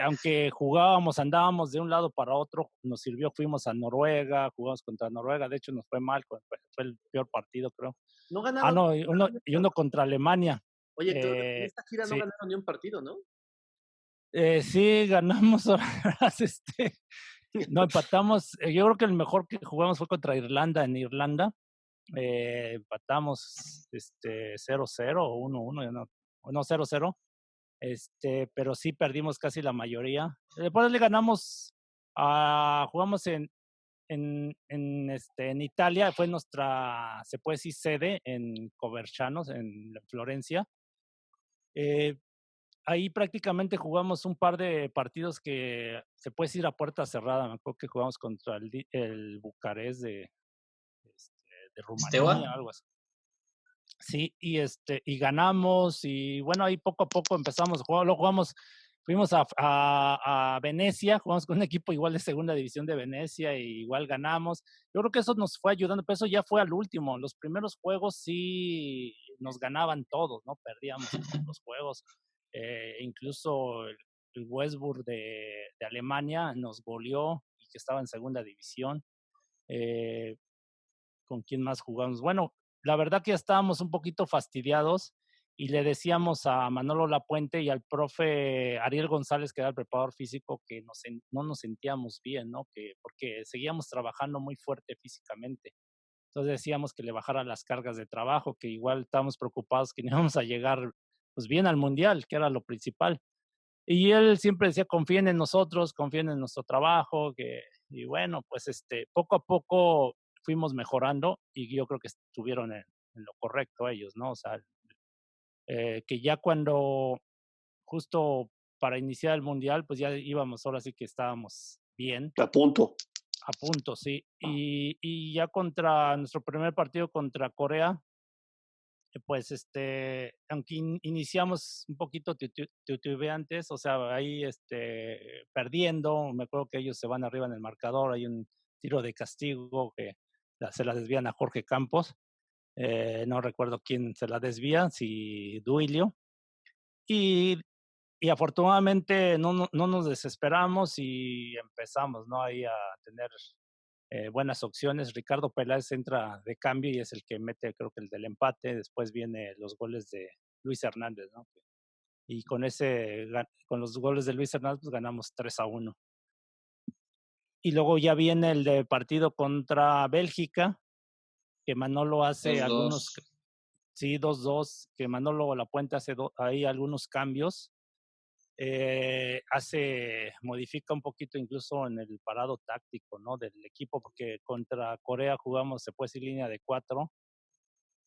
aunque jugábamos, andábamos de un lado para otro, nos sirvió, fuimos a Noruega, jugamos contra Noruega, de hecho nos fue mal, fue el peor partido, creo. No ganaron. No, y uno contra Alemania. Oye, creo que en esta gira no ganaron ni un partido, ¿no? Sí, ganamos, no, empatamos. Yo creo que el mejor que jugamos fue contra Irlanda, en Irlanda. Empatamos 0-0 o 1-1, no 0-0. Pero sí perdimos casi la mayoría. Después le ganamos, jugamos en Italia, fue nuestra, se puede decir, sede en Coverciano, en Florencia. Ahí prácticamente jugamos un par de partidos que se puede decir a puerta cerrada. Me acuerdo que jugamos contra el Bucarest de Rumanía, algo así. Sí, y ganamos, y bueno, ahí poco a poco empezamos a jugar. Luego fuimos a Venecia, jugamos con un equipo igual de segunda división de Venecia, y igual ganamos. Yo creo que eso nos fue ayudando, pero eso ya fue al último. Los primeros juegos sí nos ganaban todos, ¿no? Perdíamos los juegos. Incluso el Wolfsburg de Alemania nos goleó, y que estaba en segunda división. ¿Con quién más jugamos? Bueno, la verdad que ya estábamos un poquito fastidiados, y le decíamos a Manolo Lapuente y al profe Ariel González, que era el preparador físico, que no nos sentíamos bien, ¿no? Porque seguíamos trabajando muy fuerte físicamente. Entonces decíamos que le bajara las cargas de trabajo, que igual estábamos preocupados que no íbamos a llegar pues bien al Mundial, que era lo principal. Y él siempre decía, confíen en nosotros, confíen en nuestro trabajo, y bueno, pues poco a poco fuimos mejorando, y yo creo que estuvieron en lo correcto ellos, ¿no? O sea, que ya cuando justo para iniciar el Mundial, pues ya íbamos, ahora sí que estábamos bien. A punto. A punto, sí. Y ya contra nuestro primer partido contra Corea, pues aunque iniciamos un poquito titubeantes, o sea, ahí perdiendo, me acuerdo que ellos se van arriba en el marcador, hay un tiro de castigo que se la desvían a Jorge Campos, no recuerdo quién se la desvía, si Duilio, y afortunadamente no nos desesperamos y empezamos, ¿no? Ahí a tener buenas opciones. Ricardo Peláez entra de cambio y es el que mete, creo que el del empate. Después viene los goles de Luis Hernández, ¿no? Y con los goles de Luis Hernández, pues ganamos 3-1. Y luego ya viene el de partido contra Bélgica, que Manolo hace 2-2. algunos, sí, 2-2, que Manolo Lapuente hace ahí algunos cambios. Modifica un poquito incluso en el parado táctico, ¿no? Del equipo, porque contra Corea jugamos, se puede decir, línea de 4,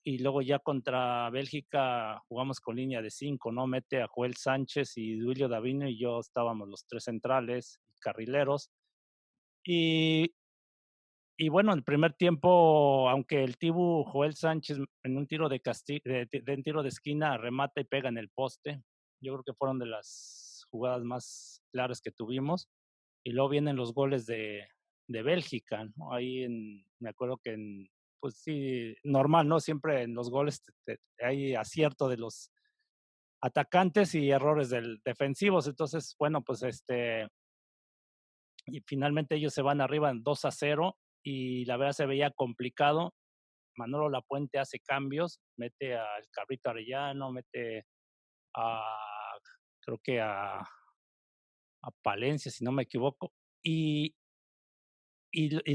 y luego ya contra Bélgica jugamos con línea de 5, ¿no? Mete a Joel Sánchez y Duilio Davino, y yo estábamos los tres centrales y carrileros, Y bueno, el primer tiempo, aunque el Tibu Joel Sánchez en un tiro de un tiro de esquina remata y pega en el poste, yo creo que fueron de las jugadas más claras que tuvimos. Y luego vienen los goles de Bélgica, ¿no? Me acuerdo que pues sí, normal, ¿no? Siempre en los goles hay acierto de los atacantes y errores del defensivos. Entonces, bueno, pues y finalmente ellos se van arriba en 2-0 y la verdad se veía complicado. Manolo Lapuente hace cambios, mete al Cabrito Arellano, mete a, creo que a Palencia, si no me equivoco. Y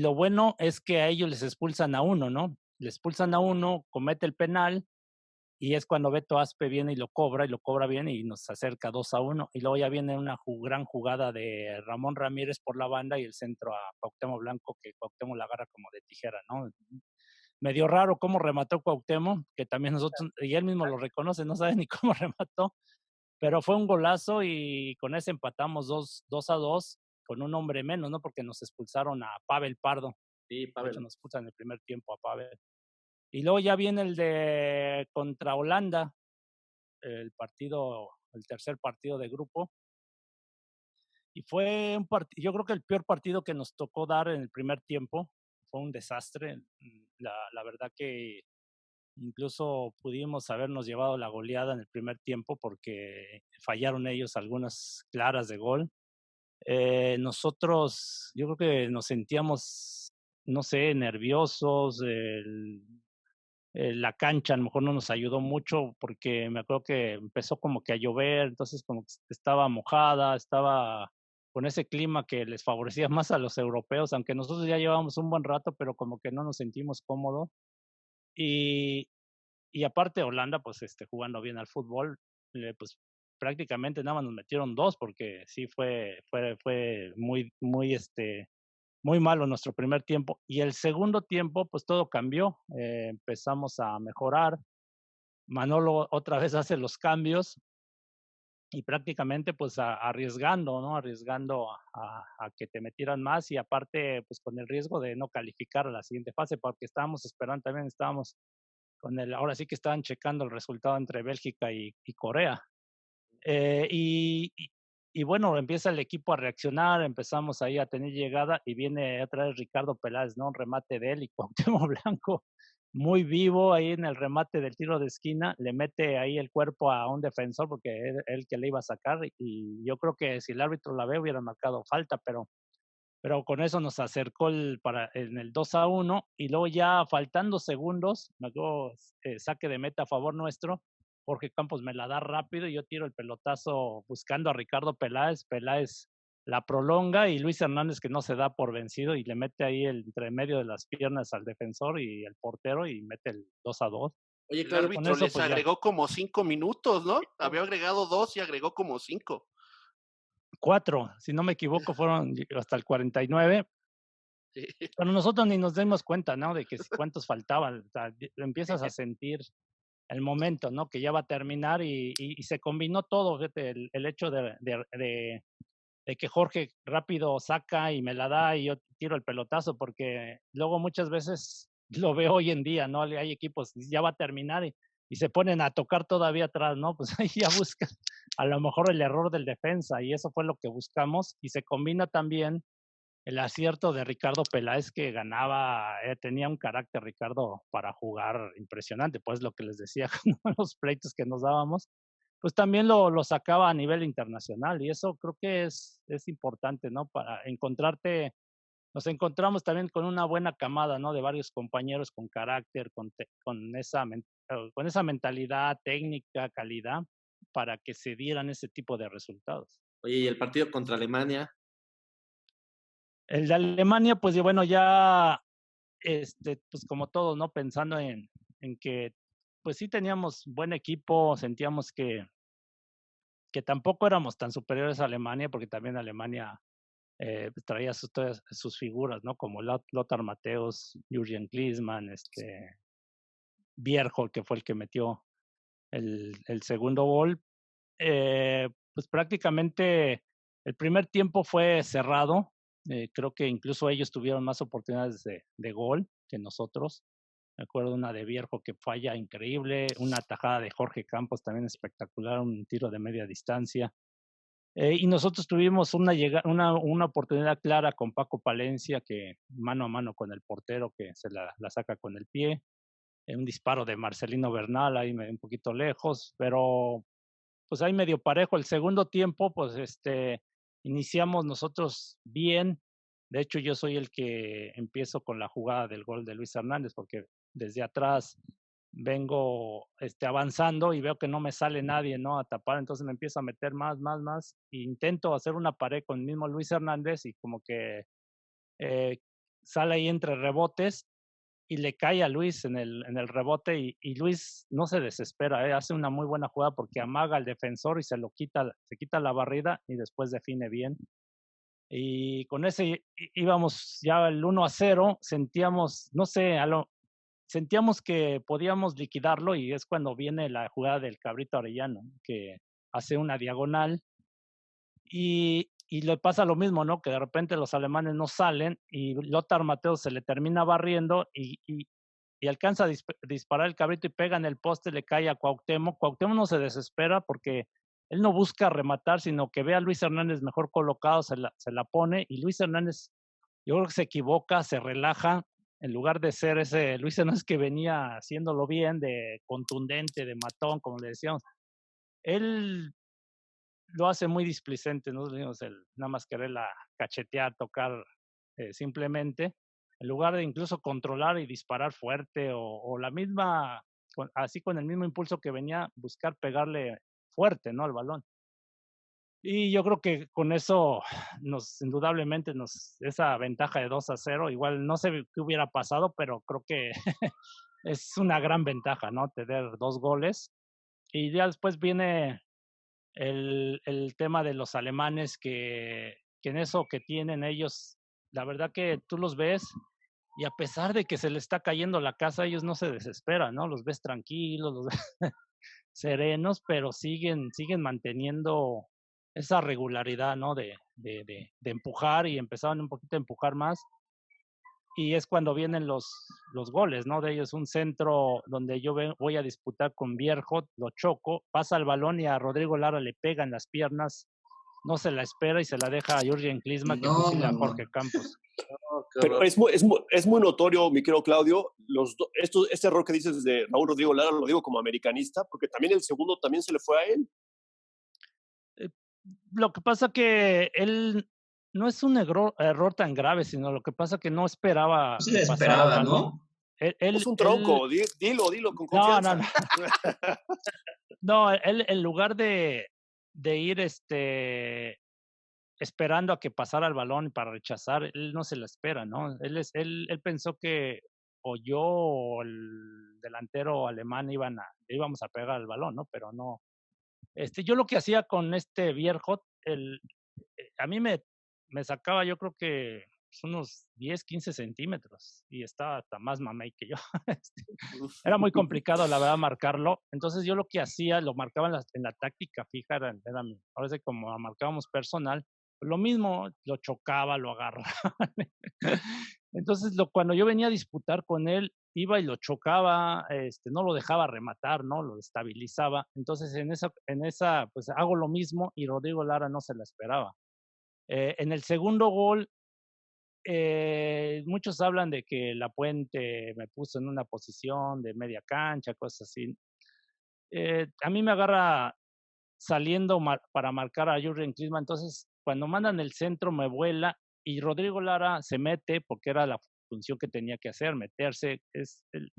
lo bueno es que a ellos les expulsan a uno, ¿no? Les expulsan a uno, comete el penal, y es cuando Beto Aspe viene y lo cobra bien y nos acerca 2-1. Y luego ya viene una gran jugada de Ramón Ramírez por la banda y el centro a Cuauhtémoc Blanco, que Cuauhtémoc la agarra como de tijera, ¿no? Medio raro cómo remató Cuauhtémoc, que también nosotros, y él mismo lo reconoce, no sabe ni cómo remató, pero fue un golazo y con ese empatamos 2-2 con un hombre menos, ¿no? Porque nos expulsaron a Pavel Pardo. Sí, De Pavel. hecho, nos expulsan en el primer tiempo a Pavel. Y luego ya viene el de contra Holanda, el tercer partido de grupo. Y fue yo creo que el peor partido que nos tocó dar en el primer tiempo. Fue un desastre. La verdad que incluso pudimos habernos llevado la goleada en el primer tiempo porque fallaron ellos algunas claras de gol. Nosotros, yo creo que nos sentíamos, no sé, nerviosos. La cancha a lo mejor no nos ayudó mucho porque me acuerdo que empezó como que a llover, entonces como que estaba mojada, estaba con ese clima que les favorecía más a los europeos, aunque nosotros ya llevábamos un buen rato, pero como que no nos sentimos cómodos. Y, y aparte Holanda, pues jugando bien al fútbol, pues prácticamente nada más nos metieron 2 porque sí fue muy, muy muy malo nuestro primer tiempo. Y el segundo tiempo, pues todo cambió. Empezamos a mejorar. Manolo otra vez hace los cambios y prácticamente pues arriesgando, ¿no? Arriesgando a que te metieran más y aparte pues con el riesgo de no calificar a la siguiente fase porque estábamos esperando también, estábamos ahora sí que estaban checando el resultado entre Bélgica y Corea. Y bueno, empieza el equipo a reaccionar, empezamos ahí a tener llegada y viene otra vez Ricardo Peláez, ¿no? Un remate de él y Cuauhtémoc Blanco muy vivo ahí en el remate del tiro de esquina, le mete ahí el cuerpo a un defensor porque él que le iba a sacar y yo creo que si el árbitro la ve hubiera marcado falta, pero con eso nos acercó en el 2-1 y luego ya faltando segundos, me acuerdo, saque de meta a favor nuestro, Jorge Campos me la da rápido y yo tiro el pelotazo buscando a Ricardo Peláez, Peláez la prolonga y Luis Hernández que no se da por vencido y le mete ahí entre medio de las piernas al defensor y el portero y mete el 2-2. Oye, claro, el árbitro les agregó como 5 minutos, ¿no? Había agregado 2 y agregó como 5. 4, si no me equivoco, fueron hasta el 49. Sí. Pero nosotros ni nos dimos cuenta, ¿no? De que cuántos faltaban. O sea, empiezas a sentir el momento, ¿no? Que ya va a terminar y se combinó todo, fíjate, el hecho de que Jorge rápido saca y me la da y yo tiro el pelotazo, porque luego muchas veces lo veo hoy en día, ¿no? Hay equipos, ya va a terminar y se ponen a tocar todavía atrás, ¿no? Pues ahí ya buscan a lo mejor el error del defensa y eso fue lo que buscamos y se combina también el acierto de Ricardo Peláez que ganaba, tenía un carácter Ricardo para jugar impresionante, pues lo que les decía con los pleitos que nos dábamos, pues también lo sacaba a nivel internacional y eso creo que es importante, ¿no? Para nos encontramos también con una buena camada, ¿no? De varios compañeros con carácter, con esa mentalidad técnica, calidad, para que se dieran ese tipo de resultados. Oye, ¿y el partido contra Alemania? El de Alemania, pues bueno, ya, pues como todos, ¿no? Pensando en que, pues sí teníamos buen equipo, sentíamos que tampoco éramos tan superiores a Alemania, porque también Alemania traía sus figuras, ¿no? Como Lothar Matthäus, Jürgen Klinsmann, Bierholt, que fue el que metió el segundo gol. Pues prácticamente el primer tiempo fue cerrado, Creo que incluso ellos tuvieron más oportunidades de gol que nosotros. Me acuerdo una de Vierjo que falla increíble, una tajada de Jorge Campos también espectacular, un tiro de media distancia. Y nosotros tuvimos una oportunidad clara con Paco Palencia, que mano a mano con el portero, que se la saca con el pie. Un disparo de Marcelino Bernal, ahí un poquito lejos, pero pues ahí medio parejo. El segundo tiempo, pues iniciamos nosotros bien. De hecho, yo soy el que empiezo con la jugada del gol de Luis Hernández, porque desde atrás vengo avanzando y veo que no me sale nadie, ¿no? A tapar, entonces me empiezo a meter más, e intento hacer una pared con el mismo Luis Hernández y como que sale ahí entre rebotes y le cae a Luis en el rebote y Luis no se desespera, hace una muy buena jugada porque amaga al defensor y se quita la barrida y después define bien. Y con ese íbamos ya el 1-0, sentíamos, no sé, sentíamos que podíamos liquidarlo y es cuando viene la jugada del Cabrito Arellano, que hace una diagonal y le pasa lo mismo, ¿no? Que de repente los alemanes no salen y Lothar Matthäus se le termina barriendo y alcanza a disparar el Cabrito y pega en el poste, le cae a Cuauhtémoc. Cuauhtémoc no se desespera porque él no busca rematar, sino que ve a Luis Hernández mejor colocado, se la pone y Luis Hernández, yo creo que se equivoca, se relaja, en lugar de ser ese Luis Hernández que venía haciéndolo bien, de contundente, de matón, como le decíamos. Él lo hace muy displicente, ¿no? Nada más quererla cachetear, tocar simplemente, en lugar de incluso controlar y disparar fuerte o la misma, así con el mismo impulso que venía, buscar pegarle fuerte, ¿no? Al balón. Y yo creo que con eso indudablemente esa ventaja de 2-0, igual no sé qué hubiera pasado, pero creo que es una gran ventaja, ¿no? Tener 2 goles. Y ya después viene el tema de los alemanes que en eso que tienen ellos, la verdad que tú los ves y a pesar de que se les está cayendo la casa, ellos no se desesperan, ¿no? Los ves tranquilos, los ves serenos, pero siguen manteniendo esa regularidad, ¿no? De empujar y empezaron un poquito a empujar más. Y es cuando vienen los goles, ¿no? De ellos un centro donde yo voy a disputar con Bierhoff, lo choco, pasa el balón y a Rodrigo Lara le pega en las piernas, no se la espera y se la deja a Jürgen Klinsmann que fusila a Jorge Campos. Pero es muy notorio, mi querido Claudio, este error que dices de Raúl Rodrigo Lara, lo digo como americanista, porque también el segundo también se le fue a él. Lo que pasa que él no es un error tan grave, sino lo que pasa que no esperaba. Sí, esperaba, ¿no? Es un tronco, dilo con confianza. No. No, él en lugar de ir esperando a que pasara el balón para rechazar, él no se la espera, ¿no? Él pensó que o yo o el delantero alemán íbamos a pegar el balón, ¿no? Pero no. Yo lo que hacía con Bierhoff, a mí me sacaba, yo creo que unos 10, 15 centímetros y estaba hasta más mamey que yo. Era muy complicado, la verdad, marcarlo. Entonces yo lo que hacía, lo marcaba en la táctica fija, ahora sí como marcábamos personal, lo mismo, lo chocaba, lo agarraba. Entonces cuando yo venía a disputar con él, iba y lo chocaba, no lo dejaba rematar, ¿no? Lo estabilizaba. Entonces en esa pues hago lo mismo y Rodrigo Lara no se la esperaba. En el segundo gol, muchos hablan de que Lapuente me puso en una posición de media cancha, cosas así. A mí me agarra saliendo para marcar a Jürgen Klinsmann, entonces cuando mandan el centro me vuela y Rodrigo Lara se mete porque era la función que tenía que hacer, meterse.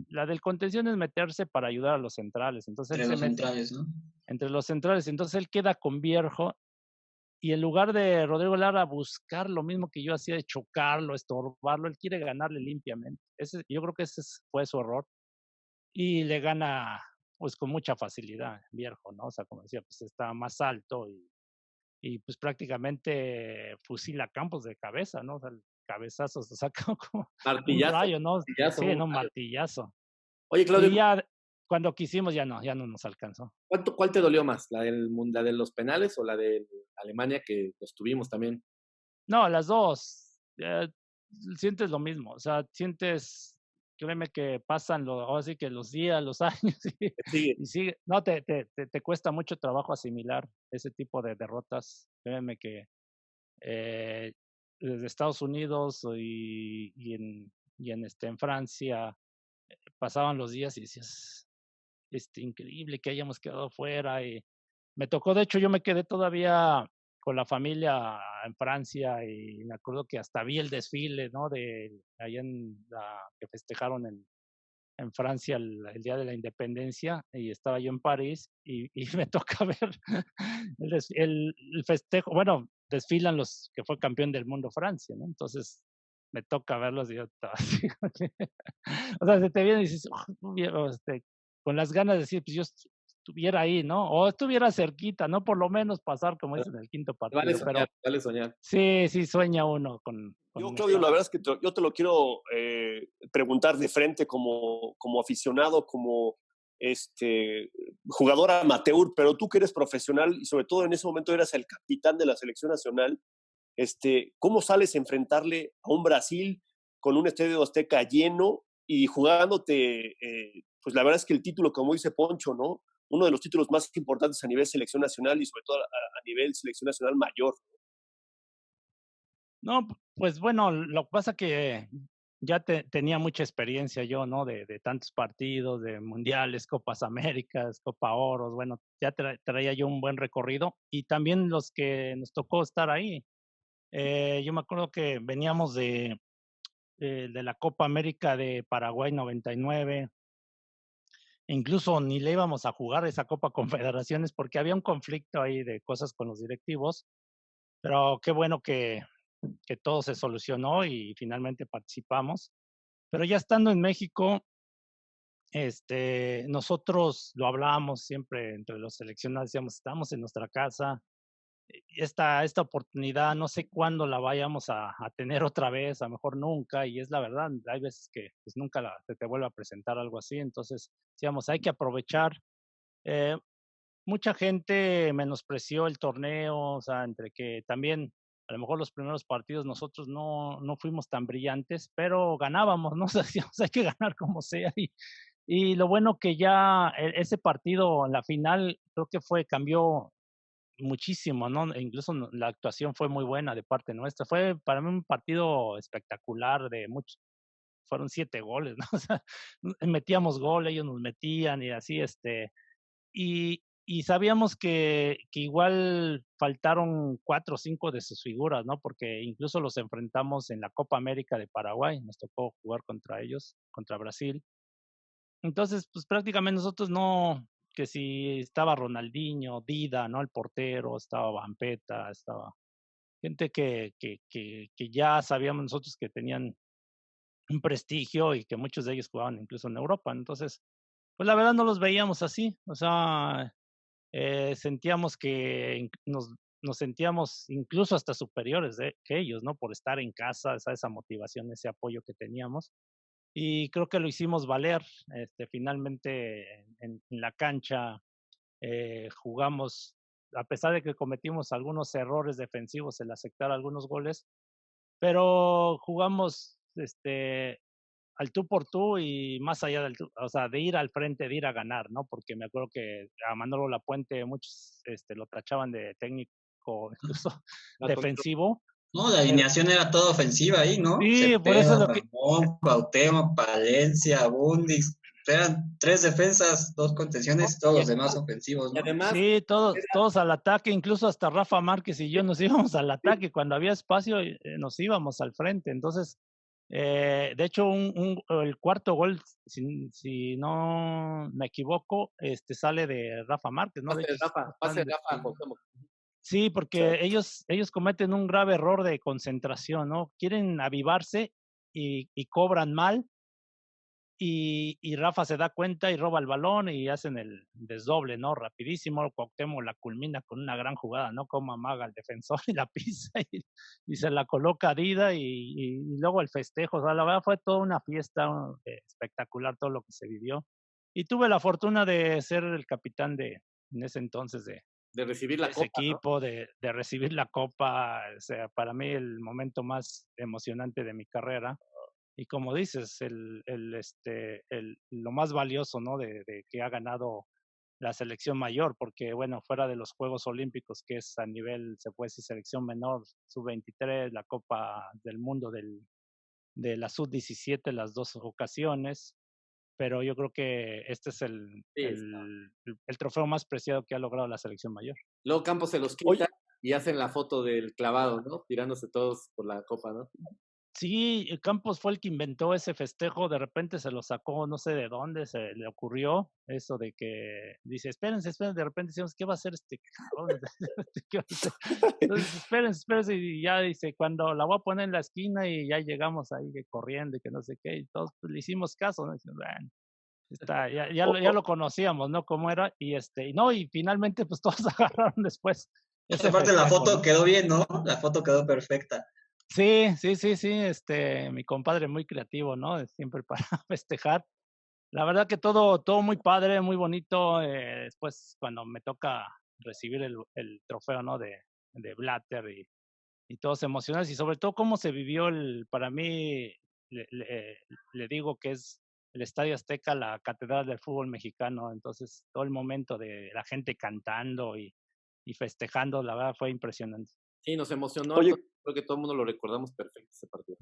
La del contención es meterse para ayudar a los centrales. Entonces entre los centrales, ¿no? Entre los centrales. Entonces él queda con Vierjo y en lugar de Rodrigo Lara buscar lo mismo que yo hacía de chocarlo, estorbarlo, él quiere ganarle limpiamente. Yo creo que ese fue su error. Y le gana pues con mucha facilidad Vierjo, ¿no? O sea, como decía, pues está más alto y pues prácticamente fusila Campos de cabeza, ¿no? O sea, el cabezazo se saca como martillazo, un rayo, ¿no? Martillazo, sí, no, martillazo. Oye, Claudio. Y ya cuando quisimos ya no nos alcanzó. ¿Cuál te dolió más? ¿La de los penales o la de Alemania que los tuvimos también? No, las dos. sientes lo mismo, o sea, créeme que pasan ahora sí que los días, los años Sigue. y sigue, no, te cuesta mucho trabajo asimilar ese tipo de derrotas, créeme que desde Estados Unidos en Francia pasaban los días y decías, increíble que hayamos quedado fuera. Y me tocó, de hecho, yo me quedé todavía con la familia en Francia y me acuerdo que hasta vi el desfile, ¿no? Allá que festejaron en Francia el Día de la Independencia y estaba yo en París y me toca ver el festejo. Bueno, desfilan los que fue campeón del mundo Francia, ¿no? Entonces me toca verlos y yo estaba así. O sea, se te viene y dices, con las ganas de decir, pues yo estuviera ahí, ¿no? O estuviera cerquita, ¿no? Por lo menos pasar, como dicen, el quinto partido. Vale soñar, vale soñar. Sí, sueña uno Yo, Claudio, la verdad es que yo te lo quiero preguntar de frente como aficionado, como jugador amateur, pero tú que eres profesional y sobre todo en ese momento eras el capitán de la selección nacional, ¿cómo sales a enfrentarle a un Brasil con un estadio Azteca lleno y jugándote, pues la verdad es que el título, como dice Poncho, ¿no? Uno de los títulos más importantes a nivel selección nacional y sobre todo a nivel selección nacional mayor. No, pues bueno, lo que pasa que ya tenía mucha experiencia yo, ¿no? De tantos partidos, de mundiales, Copas Américas, Copa Oros, bueno, ya traía yo un buen recorrido y también los que nos tocó estar ahí. Yo me acuerdo que veníamos de la Copa América de Paraguay 99, incluso ni le íbamos a jugar esa Copa Confederaciones porque había un conflicto ahí de cosas con los directivos, pero qué bueno que todo se solucionó y finalmente participamos. Pero ya estando en México, nosotros lo hablábamos siempre entre los seleccionados, decíamos, estamos en nuestra casa, esta oportunidad no sé cuándo la vayamos a tener otra vez, a lo mejor nunca, y es la verdad, hay veces que pues nunca se te vuelve a presentar algo así, entonces decíamos, hay que aprovechar. Eh, Mucha gente menospreció el torneo, o sea, entre que también a lo mejor los primeros partidos nosotros no fuimos tan brillantes, pero ganábamos, ¿no? O sea, decíamos, hay que ganar como sea. Y lo bueno que ya ese partido en la final creo que cambió muchísimo, ¿no? E incluso la actuación fue muy buena de parte nuestra. Fue para mí un partido espectacular de muchos, fueron 7 goles, ¿no? O sea, metíamos gol, ellos nos metían y así, y sabíamos que igual faltaron 4 o 5 de sus figuras, ¿no? Porque incluso los enfrentamos en la Copa América de Paraguay, nos tocó jugar contra ellos, contra Brasil. Entonces, pues prácticamente nosotros que si estaba Ronaldinho, Dida, ¿no? El portero, estaba Vampeta, estaba gente que ya sabíamos nosotros que tenían un prestigio y que muchos de ellos jugaban incluso en Europa. Entonces, pues la verdad no los veíamos así, o sea, sentíamos que nos sentíamos incluso hasta superiores que ellos, ¿no? Por estar en casa, esa motivación, ese apoyo que teníamos. Y creo que lo hicimos valer. Finalmente en la cancha jugamos, a pesar de que cometimos algunos errores defensivos el aceptar algunos goles, pero jugamos al tú por tú y más allá o sea, de ir al frente, de ir a ganar, ¿no? Porque me acuerdo que a Manolo Lapuente muchos lo tachaban de técnico incluso defensivo. No, la alineación era toda ofensiva ahí, ¿no? Sí, Cepeda, por eso es lo que... Ramón, Cuauhtémoc, Palencia, Bundis, eran 3 defensas, 2 contenciones, todos los demás ofensivos, ¿no? Y además, Sí, todos al ataque, incluso hasta Rafa Márquez y yo nos íbamos al ataque, cuando había espacio nos íbamos al frente, entonces, de hecho, el cuarto gol, si no me equivoco, sale de Rafa Márquez, ¿no? De hecho, pase de Rafa. sí, porque ellos cometen un grave error de concentración, ¿no? Quieren avivarse y cobran mal, y Rafa se da cuenta y roba el balón y hacen el desdoble, ¿no? Rapidísimo, Cuauhtémoc la culmina con una gran jugada, ¿no? Como amaga al defensor y la pisa y se la coloca a Dida y luego el festejo, o sea, la verdad fue toda una fiesta espectacular todo lo que se vivió. Y tuve la fortuna de ser el capitán en ese entonces de recibir la ese copa, ¿no? equipo, de recibir la copa. O sea, para mí el momento más emocionante de mi carrera. Y como dices, lo más valioso, ¿no? De que ha ganado la selección mayor, porque bueno, fuera de los Juegos Olímpicos, que es a nivel, se puede decir, selección menor, sub-23, la Copa del Mundo de la sub-17, las 2 ocasiones, pero yo creo que este es Sí, el trofeo más preciado que ha logrado la selección mayor. Luego Campos se los Oye, quita y hacen la foto del clavado, ¿no? Tirándose todos por la copa, ¿no? Sí, Campos fue el que inventó ese festejo, de repente se lo sacó, no sé de dónde se le ocurrió eso de que dice, espérense, de repente decimos, ¿qué va a hacer este cabrón? ¿Qué va a hacer? Entonces, espérense, y ya dice, cuando la voy a poner en la esquina y ya llegamos ahí corriendo y que no sé qué, y todos pues, le hicimos caso, ¿no? Dicimos, bueno, ya lo conocíamos, ¿no? Cómo era, y finalmente pues todos agarraron después ese Aparte la festejo, foto ¿no? quedó bien, ¿no? La foto quedó perfecta. Sí, mi compadre muy creativo, ¿no? Siempre para festejar. La verdad que todo muy padre, muy bonito. Después, cuando me toca recibir el trofeo, ¿no? De Blatter y todos emocionados, y sobre todo cómo se vivió para mí, le digo que es el Estadio Azteca, la catedral del fútbol mexicano. Entonces, todo el momento de la gente cantando y festejando, la verdad fue impresionante. Sí, nos emocionó. Oye, Creo que todo el mundo lo recordamos perfecto ese partido.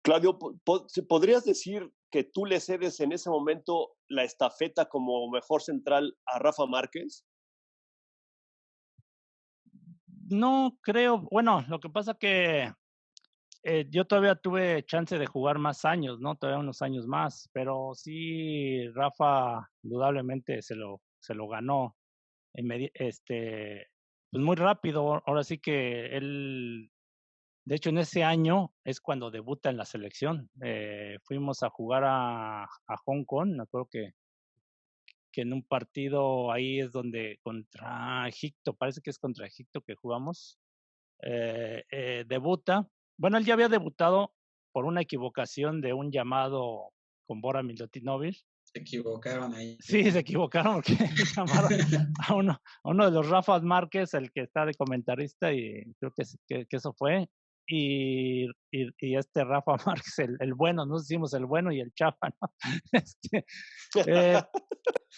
Claudio, ¿podrías decir que tú le cedes en ese momento la estafeta como mejor central a Rafa Márquez? No creo, bueno, lo que pasa que yo todavía tuve chance de jugar más años, ¿no? Todavía unos años más, pero sí, Rafa indudablemente se lo ganó, pues muy rápido. Ahora sí que él, de hecho, en ese año es cuando debuta en la selección. Fuimos a jugar a Hong Kong, me acuerdo que en un partido ahí es donde contra Egipto, parece que es contra Egipto que jugamos, debuta. Bueno, él ya había debutado por una equivocación de un llamado con Bora Milutinovic. Se equivocaron ahí. Sí, se equivocaron porque llamaron a uno de los Rafa Márquez, el que está de comentarista, y creo que eso fue. Este Rafa Márquez, el bueno, nos decimos el bueno y el chafa, ¿no? Eh,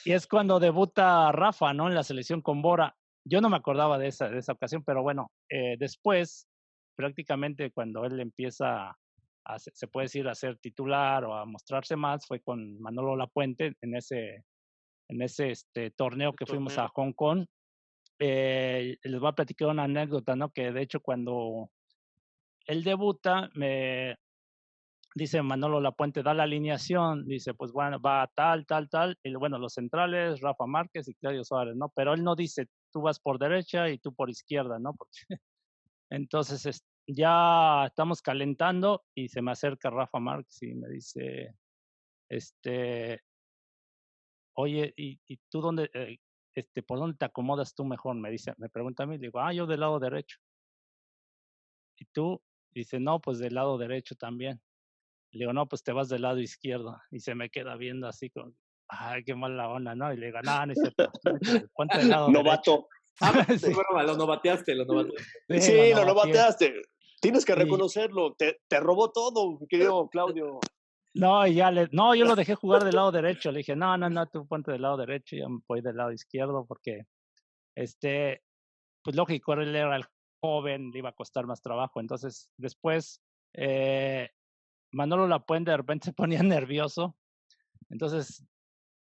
y es cuando debuta Rafa, ¿no? En la selección con Bora. Yo no me acordaba de esa ocasión, pero bueno, después, prácticamente cuando él empieza se puede decir, a ser titular o a mostrarse más, fue con Manolo Lapuente en ese torneo que fuimos a Hong Kong. Les voy a platicar una anécdota, ¿no? Que de hecho cuando él debuta, dice Manolo Lapuente, da la alineación, dice, pues bueno, va tal, y bueno, los centrales, Rafa Márquez y Claudio Suárez, ¿no? Pero él no dice, tú vas por derecha y tú por izquierda, ¿no? Porque entonces ya estamos calentando y se me acerca Rafa Márquez y me dice, oye, ¿y tú dónde, por dónde te acomodas tú mejor? Me pregunta a mí, le digo, yo del lado derecho. ¿Y tú? Dice, no, pues del lado derecho también. Le digo, no, pues te vas del lado izquierdo. Y se me queda viendo así como, ay, qué mala onda, ¿no? Y le digo, no, no es cierto, ponte del lado derecho. Novato. Sí. Bueno, lo novateaste. Sí, lo novateaste. Tienes que Sí. reconocerlo. Te robó todo, querido Claudio. No, yo lo dejé jugar del lado derecho. Le dije, no, tú ponte del lado derecho y yo me voy del lado izquierdo porque, pues lógico, él era el joven, le iba a costar más trabajo. Entonces, después, Manolo Lapuente de repente se ponía nervioso. Entonces,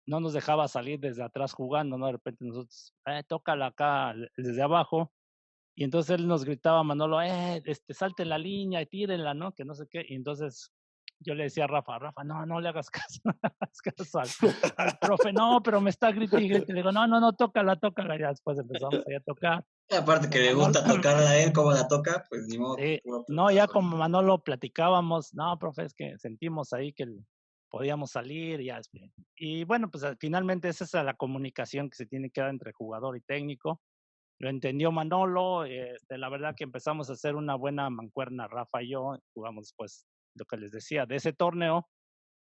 no nos dejaba salir desde atrás jugando, ¿no? De repente nosotros, tócala acá desde abajo. Y entonces él nos gritaba a Manolo, salte la línea y tírenla, ¿no? Que no sé qué. Y entonces yo le decía a Rafa, no le hagas caso, no le hagas caso al profe, no, pero me está gritando y grite. Le digo, no, tócala. Ya después empezamos a tocar. Y aparte que le gusta tocarla a él, como la toca, pues ni modo. No, ya como Manolo platicábamos, no, profe, es que sentimos ahí que podíamos salir y bueno, pues finalmente esa es la comunicación que se tiene que dar entre jugador y técnico. Lo entendió Manolo, la verdad que empezamos a hacer una buena mancuerna Rafa y yo, jugamos pues lo que les decía de ese torneo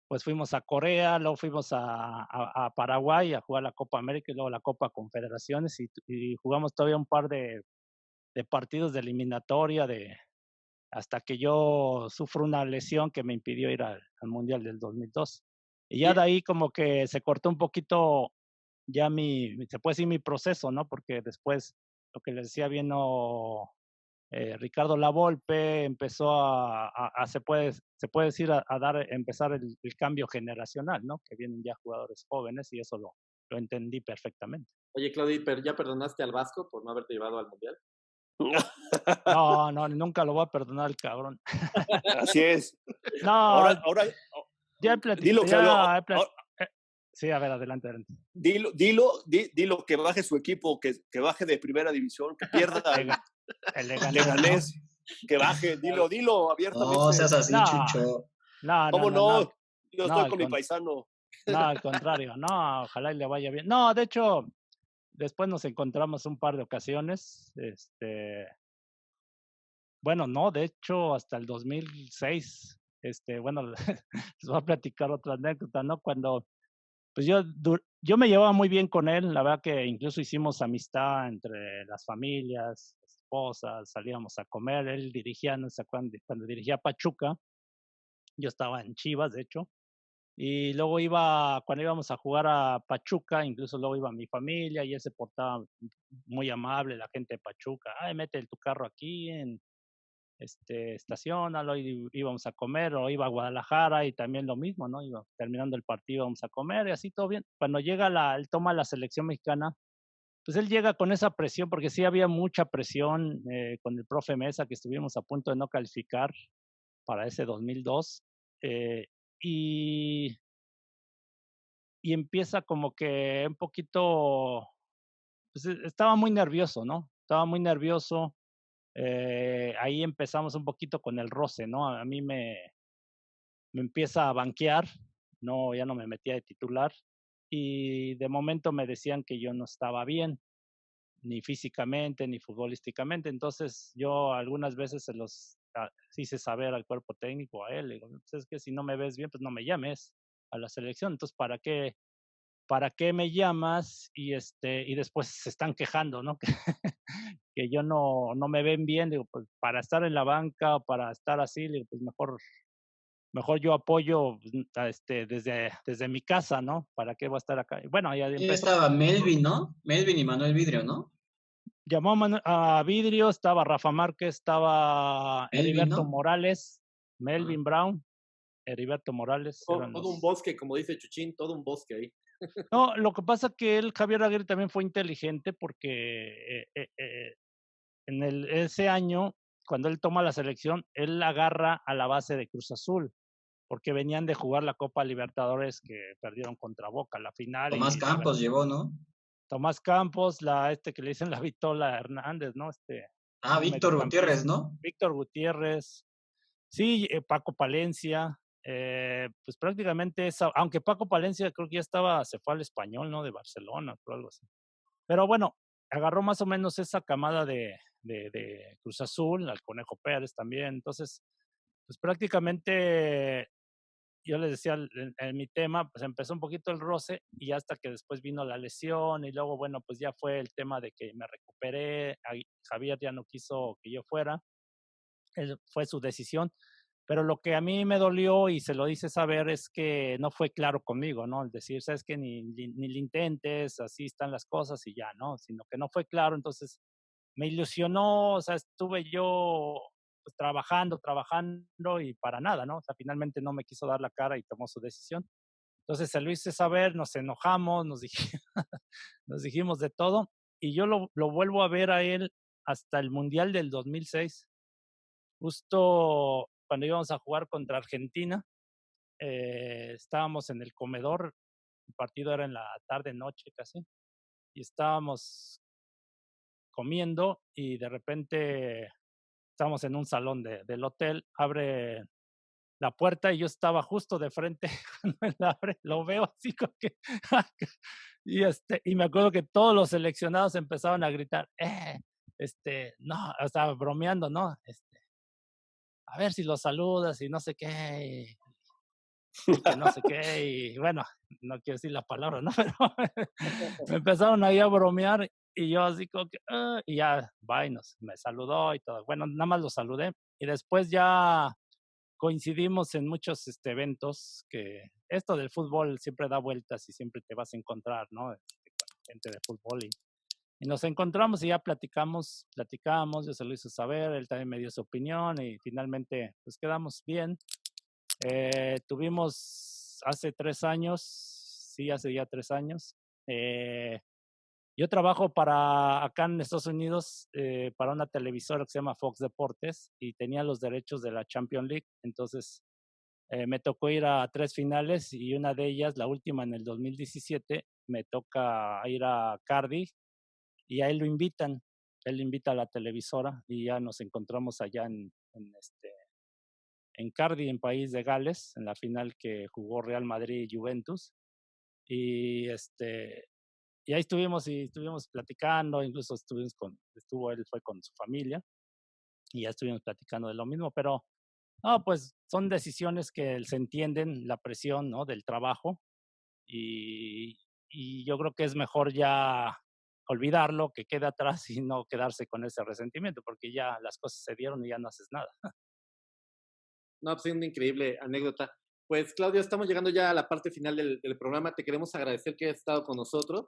pues fuimos a Corea, luego fuimos a Paraguay a jugar la Copa América y luego la Copa Confederaciones y jugamos todavía un par de partidos de eliminatoria hasta que yo sufro una lesión que me impidió ir al Mundial del 2002. Y ya de ahí como que se cortó un poquito ya se puede decir mi proceso, ¿no? Porque después, lo que les decía, vino Ricardo Lavolpe, empezó se puede decir, empezar el cambio generacional, ¿no? Que vienen ya jugadores jóvenes y eso lo entendí perfectamente. Oye, Claudio, ¿pero ya perdonaste al Vasco por no haberte llevado al Mundial? No, nunca lo voy a perdonar al cabrón. Así es. No, Ahora ya he platicado. dilo, Claudio. Sí, a ver, adelante. Dilo que baje su equipo, que baje de primera división, que pierda el Leganés, que baje, dilo abiertamente. No seas así, Chucho. ¿Cómo no? Yo estoy con mi paisano. No, al contrario, no, ojalá y le vaya bien. No, de hecho, después nos encontramos un par de ocasiones, bueno, no, de hecho, hasta el 2006, bueno, les voy a platicar otra anécdota, ¿no? Cuando, pues yo me llevaba muy bien con él, la verdad que incluso hicimos amistad entre las familias, esposas, salíamos a comer, él dirigía, no sé cuando dirigía Pachuca, yo estaba en Chivas, de hecho, y luego cuando íbamos a jugar a Pachuca, incluso luego iba mi familia y él se portaba muy amable, la gente de Pachuca, ay, mete tu carro aquí, estaciónalo, y íbamos a comer, o iba a Guadalajara y también lo mismo, ¿no? Terminando el partido íbamos a comer y así todo bien. Cuando él toma la selección mexicana, pues él llega con esa presión, porque sí había mucha presión con el profe Mesa, que estuvimos a punto de no calificar para ese 2002, y empieza como que un poquito, pues estaba muy nervioso, ¿no? Estaba muy nervioso. Ahí empezamos un poquito con el roce, ¿no? A mí me empieza a banquear, no, ya no me metía de titular y de momento me decían que yo no estaba bien, ni físicamente, ni futbolísticamente. Entonces yo algunas veces se los hice saber al cuerpo técnico, a él, le digo, pues es que si no me ves bien, pues no me llames a la selección. Entonces, ¿para qué me llamas? Y después se están quejando, ¿no? Que yo no me ven bien, digo, pues para estar en la banca, para estar así, digo, pues mejor yo apoyo desde mi casa, ¿no? ¿Para qué voy a estar acá? Bueno, ya estaba Melvin, ¿no? Melvin y Manuel Vidrio, ¿no? Llamó a Vidrio, estaba Rafa Márquez, estaba Melvin, Heriberto ¿no? Morales, Melvin Brown, Heriberto Morales. Todo un bosque, como dice Chuchín, todo un bosque ahí. No, lo que pasa que Javier Aguirre también fue inteligente porque ese año, cuando él toma la selección, él agarra a la base de Cruz Azul, porque venían de jugar la Copa Libertadores que perdieron contra Boca, la final. Tomás Campos llevó, ¿no? Tomás Campos, que le dicen la Vitola Hernández, ¿no? Víctor Gutiérrez, ¿no? Víctor Gutiérrez. Sí, Paco Palencia. Pues prácticamente aunque Paco Palencia creo que ya se fue al Español, ¿no? De Barcelona o algo así. Pero bueno, agarró más o menos esa camada de Cruz Azul, al Conejo Pérez también. Entonces, pues prácticamente yo les decía en mi tema, pues empezó un poquito el roce y hasta que después vino la lesión y luego, bueno, pues ya fue el tema de que me recuperé, Javier ya no quiso que yo fuera, fue su decisión, pero lo que a mí me dolió y se lo hice saber es que no fue claro conmigo, ¿no? El decir, sabes que ni le intentes, así están las cosas y ya, ¿no? Sino que no fue claro, entonces me ilusionó, o sea, estuve yo pues, trabajando y para nada, ¿no? O sea, finalmente no me quiso dar la cara y tomó su decisión. Entonces se lo hice saber, nos enojamos, nos dijimos de todo y yo lo vuelvo a ver a él hasta el Mundial del 2006, justo cuando íbamos a jugar contra Argentina, estábamos en el comedor, el partido era en la tarde-noche casi, y estábamos comiendo y de repente estamos en un salón del hotel, abre la puerta y yo estaba justo de frente cuando él abre, lo veo así como que y me acuerdo que todos los seleccionados empezaban a gritar, no, estaba bromeando, ¿no? A ver si lo saludas y no sé qué. que no sé qué, y bueno, no quiero decir la palabra, ¿no? Pero me empezaron ahí a bromear y yo así como que, y ya, bye, me saludó y todo. Bueno, nada más lo saludé y después ya coincidimos en muchos eventos, que esto del fútbol siempre da vueltas y siempre te vas a encontrar, ¿no? Con gente de fútbol y nos encontramos y ya platicamos, yo se lo hice saber, él también me dio su opinión y finalmente pues quedamos bien. Tuvimos hace 3 años, sí, hace ya 3 años. Yo trabajo acá en Estados Unidos, para una televisora que se llama Fox Deportes y tenía los derechos de la Champions League. Entonces, me tocó ir a 3 finales y una de ellas, la última en el 2017, me toca ir a Cardiff y a él lo invitan. Él invita a la televisora y ya nos encontramos allá en Cardiff, en País de Gales, en la final que jugó Real Madrid y Juventus. Y y ahí estuvimos platicando, incluso él fue con su familia y ya estuvimos platicando de lo mismo, pero no, pues son decisiones que se entienden, la presión, ¿no? Del trabajo y yo creo que es mejor ya olvidarlo, que quede atrás y no quedarse con ese resentimiento, porque ya las cosas se dieron y ya no haces nada. No, pues es una increíble anécdota. Pues Claudio, estamos llegando ya a la parte final del programa. Te queremos agradecer que hayas estado con nosotros.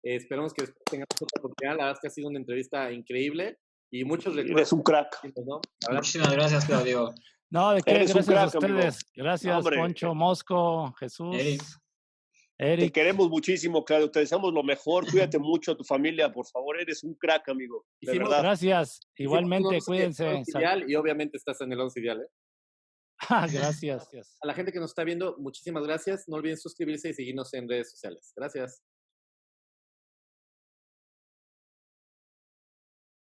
Esperamos que después tengamos otra oportunidad. La verdad es que ha sido una entrevista increíble y muchos recuerdos. Eres un crack. ¿No? Muchísimas gracias, Claudio. No, ¿de qué? Eres un Gracias a crack, amigo. ustedes. Gracias, Hombre. Poncho, Mosco, Jesús, Te Eric. queremos muchísimo, Claudio. Te deseamos lo mejor. Cuídate mucho a tu familia, por favor. Eres un crack, amigo. De verdad. Gracias. Igualmente, Hicimos un cuídense. 11 ideal y obviamente estás en el 11 ideal, ¿eh? Gracias. A la gente que nos está viendo, muchísimas gracias. No olviden suscribirse y seguirnos en redes sociales. Gracias.